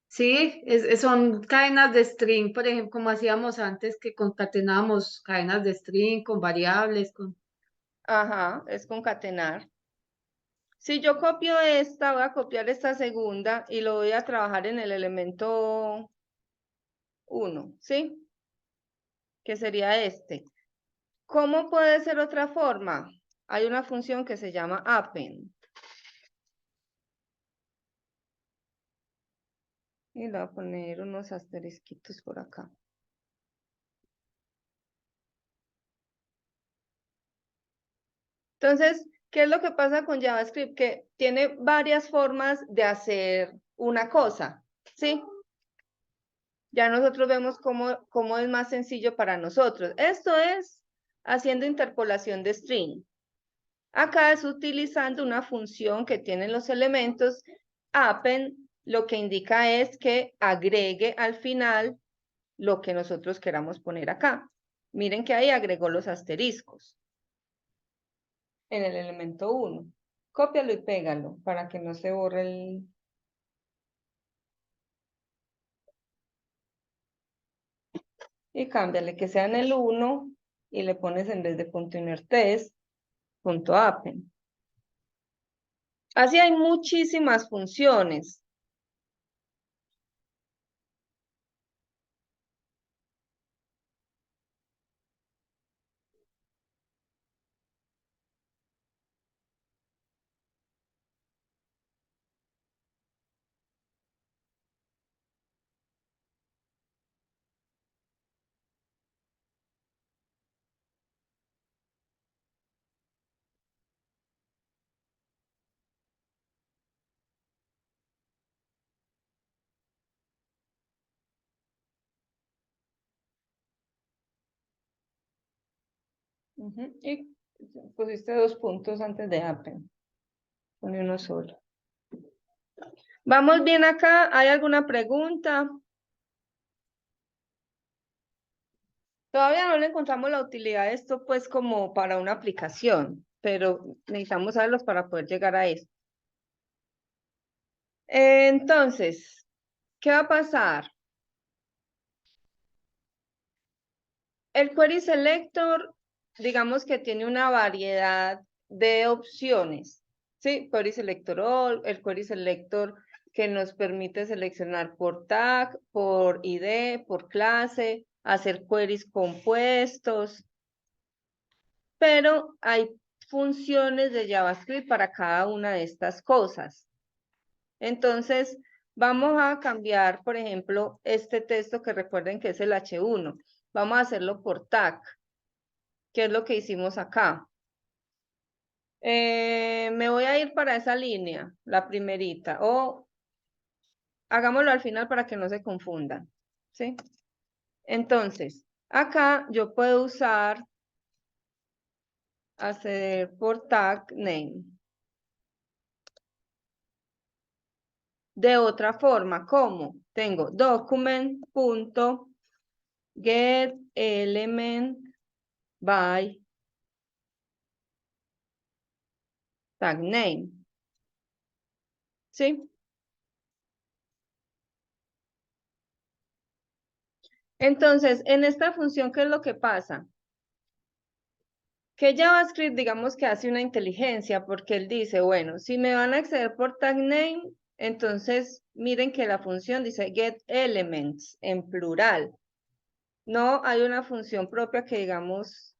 Sí, son cadenas de string, por ejemplo, como hacíamos antes, que concatenábamos cadenas de string con variables, con... Ajá, es concatenar. Si yo copio esta, voy a copiar esta segunda y lo voy a trabajar en el elemento 1, ¿sí? Que sería este. ¿Cómo puede ser otra forma? Hay una función que se llama append. Y le voy a poner unos asterisquitos por acá. Entonces, ¿qué es lo que pasa con JavaScript? Que tiene varias formas de hacer una cosa, ¿sí? Ya nosotros vemos cómo es más sencillo para nosotros. Esto es haciendo interpolación de string. Acá es utilizando una función que tienen los elementos append, lo que indica es que agregue al final lo que nosotros queramos poner acá. Miren que ahí agregó los asteriscos en el elemento 1. Cópialo y pégalo para que no se borre el... Y cámbiale que sea en el 1 y le pones en vez de punto inner test, punto append. Así hay muchísimas funciones. Ujú, y pusiste 2 puntos antes de append. Pone uno solo. ¿Vamos bien acá? ¿Hay alguna pregunta? Todavía no le encontramos la utilidad de esto, pues, como para una aplicación, pero necesitamos saberlos para poder llegar a eso. Entonces, ¿qué va a pasar? El query selector, digamos que tiene una variedad de opciones, ¿sí? Query selector all, el query selector que nos permite seleccionar por tag, por ID, por clase, hacer queries compuestos, pero hay funciones de JavaScript para cada una de estas cosas. Entonces, vamos a cambiar, por ejemplo, este texto que recuerden que es el H1. Vamos a hacerlo por tag, que es lo que hicimos acá. Me voy a ir para esa línea, la primerita, o hagámoslo al final para que no se confundan, ¿sí? Entonces, acá yo puedo usar hacer por tag name. De otra forma, ¿cómo? Tengo document.getElement by tag name. ¿Sí? Entonces, en esta función, ¿qué es lo que pasa? Que JavaScript, digamos que hace una inteligencia, porque él dice, bueno, si me van a acceder por tag name, entonces miren que la función dice getElements en plural. No hay una función propia que digamos,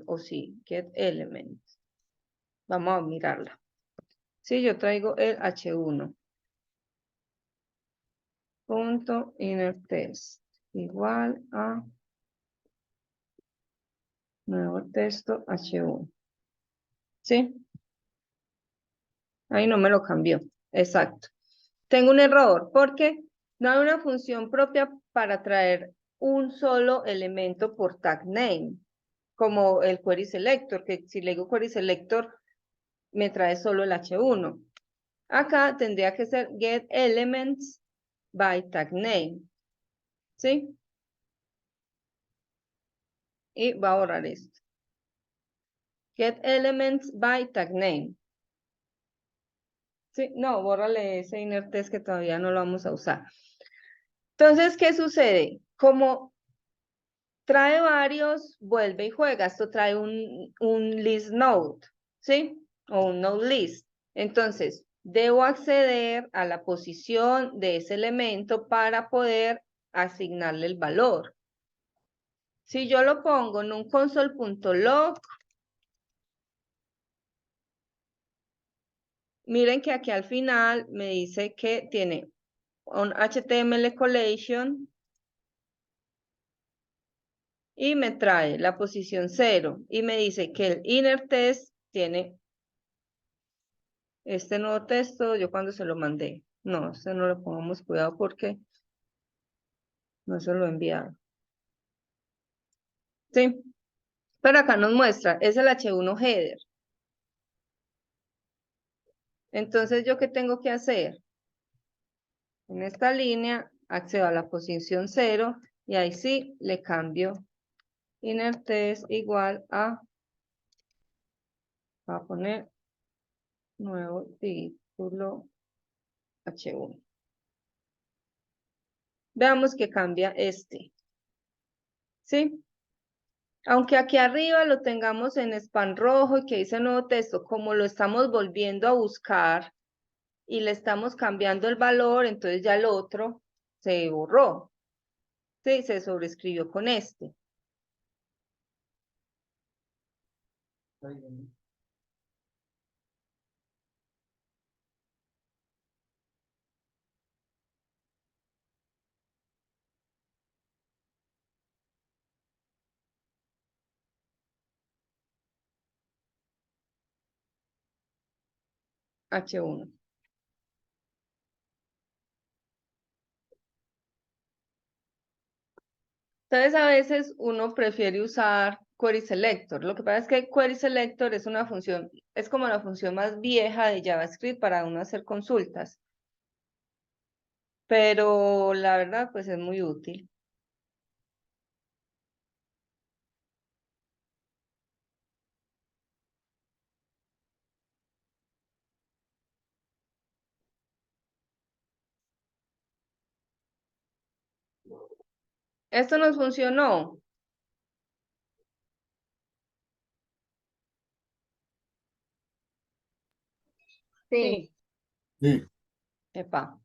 o sí, getElements. Vamos a mirarla. Sí, yo traigo el H1. Punto inner test igual a nuevo texto H1. ¿Sí? Ahí no me lo cambió. Exacto. Tengo un error porque no hay una función propia para traer un solo elemento por tag name, como el query selector, que si le digo query selector, me trae solo el H1. Acá tendría que ser get elements by tag name. ¿Sí? Y va a borrar esto. Get elements by tag name. Sí, no, bórrale ese inner test que todavía no lo vamos a usar. Entonces, ¿qué sucede? Como trae varios, vuelve y juega. Esto trae un list node, ¿sí? O un node list. Entonces, debo acceder a la posición de ese elemento para poder asignarle el valor. Si yo lo pongo en un console.log, miren que aquí al final me dice que tiene un HTML collation y me trae la posición 0 y me dice que el inner test tiene este nuevo texto. Yo cuando se lo mandé, no, este no le pongamos cuidado porque no se lo he enviado. Sí, pero acá nos muestra, es el H1 header. Entonces, ¿yo qué tengo que hacer? En esta línea accedo a la posición 0 y ahí sí le cambio inner test igual a, voy a poner nuevo título H1. Veamos que cambia este. ¿Sí? Aunque aquí arriba lo tengamos en span rojo y que dice nuevo texto, como lo estamos volviendo a buscar y le estamos cambiando el valor, entonces ya el otro se borró. Sí, se sobrescribió con este. H1. Entonces a veces uno prefiere usar Query Selector. Lo que pasa es que Query Selector es una función, es como la función más vieja de JavaScript para uno hacer consultas. Pero la verdad, pues es muy útil. Esto nos funcionó. Sí. Sí. Epa.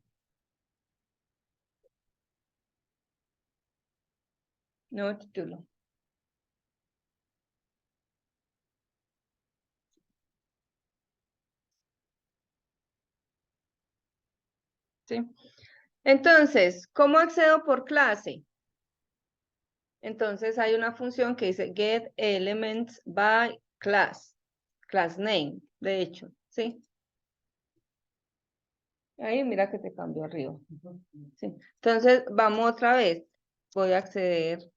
Nuevo título. ¿Sí? Entonces, ¿cómo accedo por clase? Entonces hay una función que dice get elements by class, class name, de hecho, ¿sí? Ahí mira que te cambió arriba. ¿Sí? Entonces, vamos otra vez. Voy a acceder.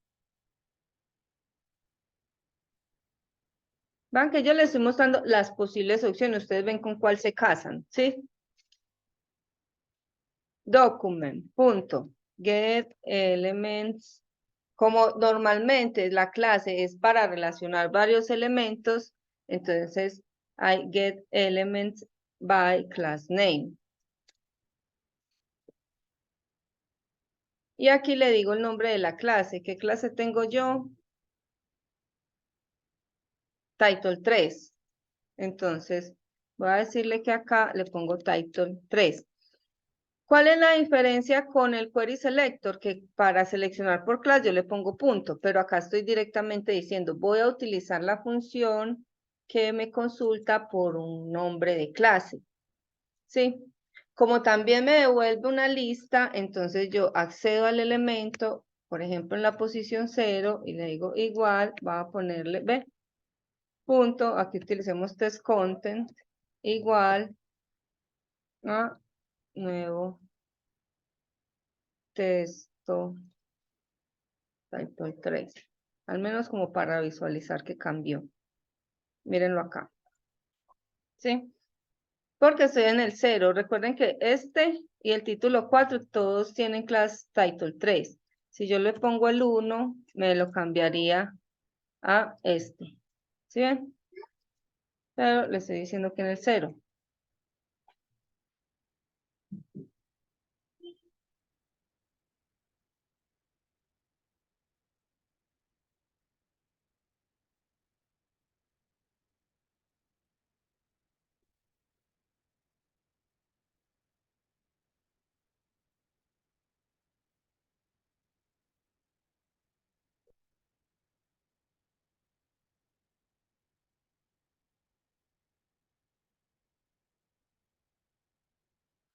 Van que yo les estoy mostrando las posibles opciones. Ustedes ven con cuál se casan, ¿sí? Document.get elements. Como normalmente la clase es para relacionar varios elementos, entonces hay get elements by class name. Y aquí le digo el nombre de la clase. ¿Qué clase tengo yo? Title 3. Entonces, voy a decirle que acá le pongo title 3. ¿Cuál es la diferencia con el query selector? Que para seleccionar por clase yo le pongo punto, pero acá estoy directamente diciendo, voy a utilizar la función que me consulta por un nombre de clase. ¿Sí? Como también me devuelve una lista, entonces yo accedo al elemento, por ejemplo, en la posición 0, y le digo igual, va a ponerle, ve, punto, aquí utilicemos test content, igual a nuevo texto title 3. Al menos como para visualizar que cambió. Mírenlo acá. ¿Sí? Porque estoy en el 0. Recuerden que este y el título 4 todos tienen class title 3. Si yo le pongo el 1, me lo cambiaría a este. ¿Sí ven? Pero le estoy diciendo que en el 0.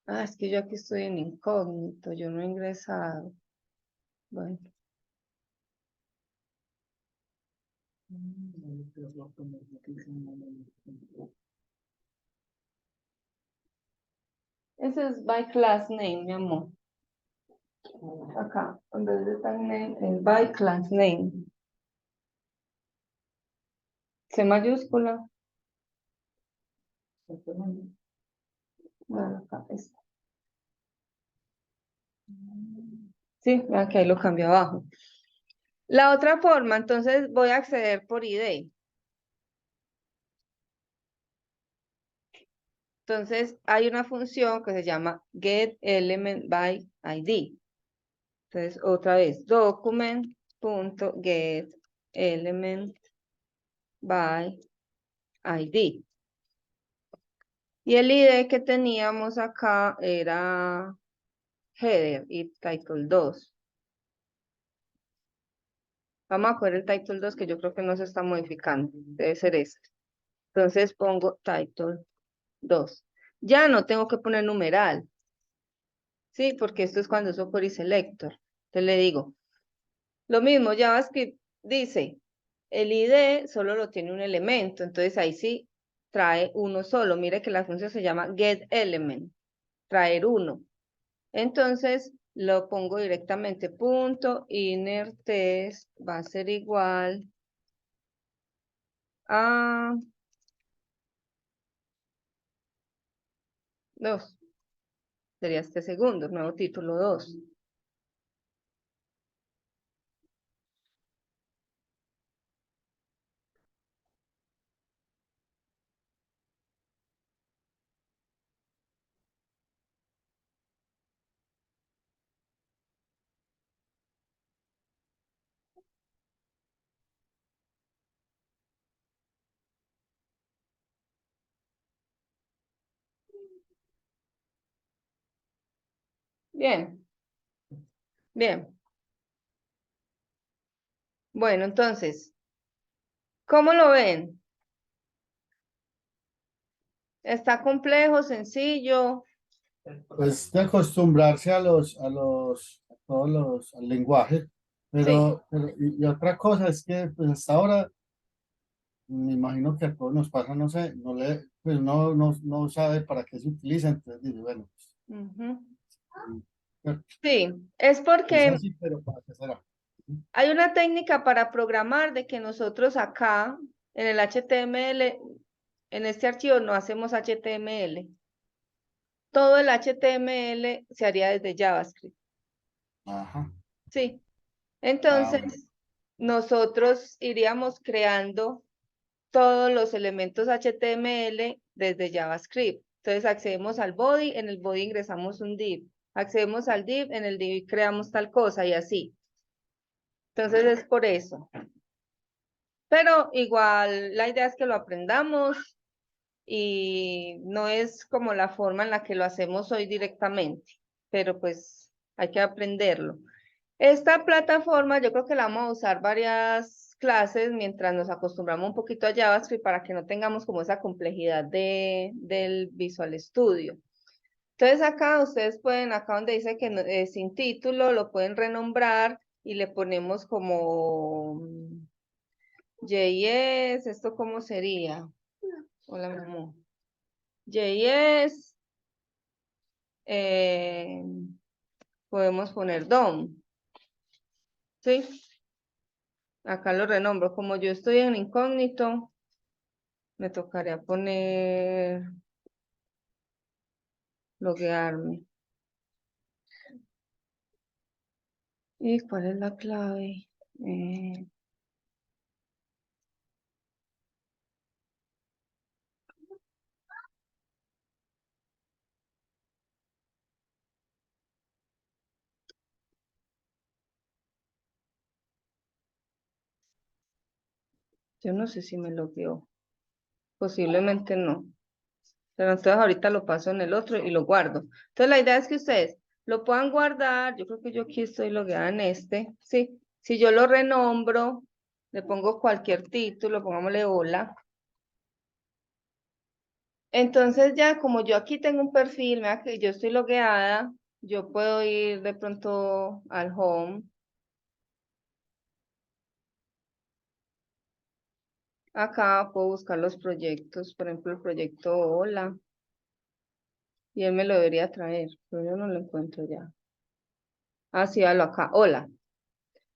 Ah, es que yo aquí estoy en incógnito. Yo no he ingresado. Bueno. Ese es by class name, mi amor. Acá, en vez de tag name, es by class name. C mayúscula. Bueno, acá está. Sí, vean que ahí lo cambio abajo. La otra forma, entonces voy a acceder por ID. Entonces hay una función que se llama getElementById. Entonces otra vez, document.get element by ID. Y el ID que teníamos acá era header y title 2. Vamos a coger el title 2 que yo creo que no se está modificando. Debe ser este. Entonces pongo title 2. Ya no tengo que poner numeral. Sí, porque esto es cuando uso query selector. Entonces le digo, lo mismo, JavaScript dice, el ID solo lo tiene un elemento. Entonces ahí sí trae uno solo. Mire que la función se llama getElement. Traer uno. Entonces lo pongo directamente, punto inner test va a ser igual a 2. Sería este segundo, nuevo título 2. Bien, bien. Bueno, entonces, ¿cómo lo ven? ¿Está complejo, sencillo? Pues de acostumbrarse a al lenguaje, y otra cosa es que pues hasta ahora me imagino que a todos nos pasa, no sé, pues no sabe para qué se utiliza, entonces dice, bueno, Ujú. pues, Sí, es es porque así, pero ¿para qué será? hay una técnica para programar de que nosotros acá en el HTML, en este archivo no hacemos HTML. Todo el HTML se haría desde JavaScript. Ajá. Sí. Bueno. Entonces, nosotros iríamos creando todos los elementos HTML desde JavaScript. Entonces, accedemos al body, en el body ingresamos un div. Accedemos al div, en el div creamos tal cosa y así. Entonces, es por eso. Pero igual, la idea es que lo aprendamos y no es como la forma en la que lo hacemos hoy directamente, pero pues hay que aprenderlo. Esta plataforma yo creo que la vamos a usar varias clases mientras nos acostumbramos un poquito a JavaScript para que no tengamos como esa complejidad del Visual Studio. Entonces acá ustedes pueden, acá donde dice que sin título, lo pueden renombrar y le ponemos como JS, ¿esto cómo sería? Hola, mi amor. JS, eh, podemos poner DOM, ¿sí? Acá lo renombro. Como yo estoy en incógnito, me tocaría poner, loguearme. ¿Y cuál es la clave? Yo no sé si me logueó. Posiblemente no. Pero entonces ahorita lo paso en el otro y lo guardo. Entonces la idea es que ustedes lo puedan guardar. Yo creo que yo aquí estoy logueada en este. Sí. Si yo lo renombro, le pongo cualquier título, pongámosle hola. Entonces ya como yo aquí tengo un perfil, mira que yo estoy logueada, yo puedo ir de pronto al home. Acá puedo buscar los proyectos, por ejemplo el proyecto hola. Y él me lo debería traer, pero yo no lo encuentro ya. Ah, sí, halo acá, hola.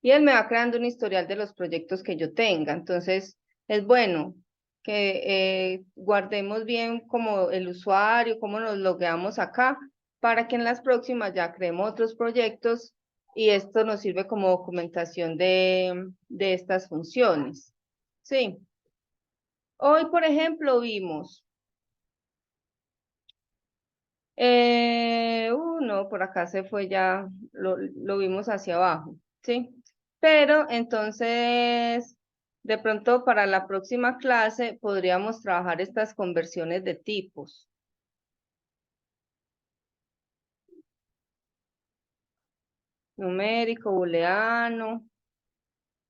Y él me va creando un historial de los proyectos que yo tenga. Entonces, es bueno que guardemos bien como el usuario, cómo nos logueamos acá, para que en las próximas ya creemos otros proyectos y esto nos sirve como documentación de estas funciones. Sí. Hoy, por ejemplo, vimos, no, por acá se fue ya, lo vimos hacia abajo, ¿sí? Pero entonces De pronto para la próxima clase podríamos trabajar estas conversiones de tipos. Numérico, booleano.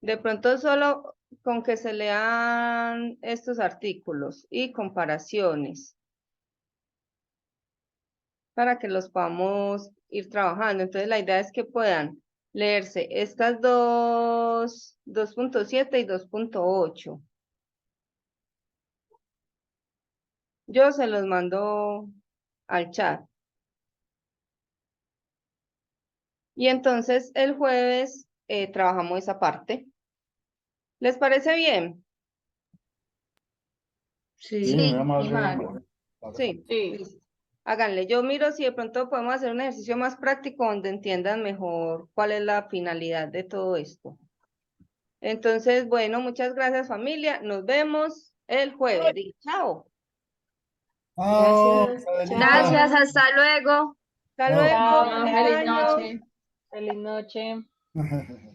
De pronto solo con que se lean estos artículos y comparaciones para que los podamos ir trabajando. Entonces la idea es que puedan leerse estas dos, 2.7 y 2.8. Yo se los mando al chat. Y entonces el jueves trabajamos esa parte. ¿Les parece bien? Sí, Sí. muy amable. Vale. Claro. Sí. Sí. Listo. Háganle. Yo miro si de pronto podemos hacer un ejercicio más práctico donde entiendan mejor cuál es la finalidad de todo esto. Entonces, bueno, muchas gracias familia. Nos vemos el jueves. Chao. Chao, Gracias. Adelita. Gracias, hasta luego. Hasta Chao. luego. Chao, Feliz feliz año. noche. Feliz noche.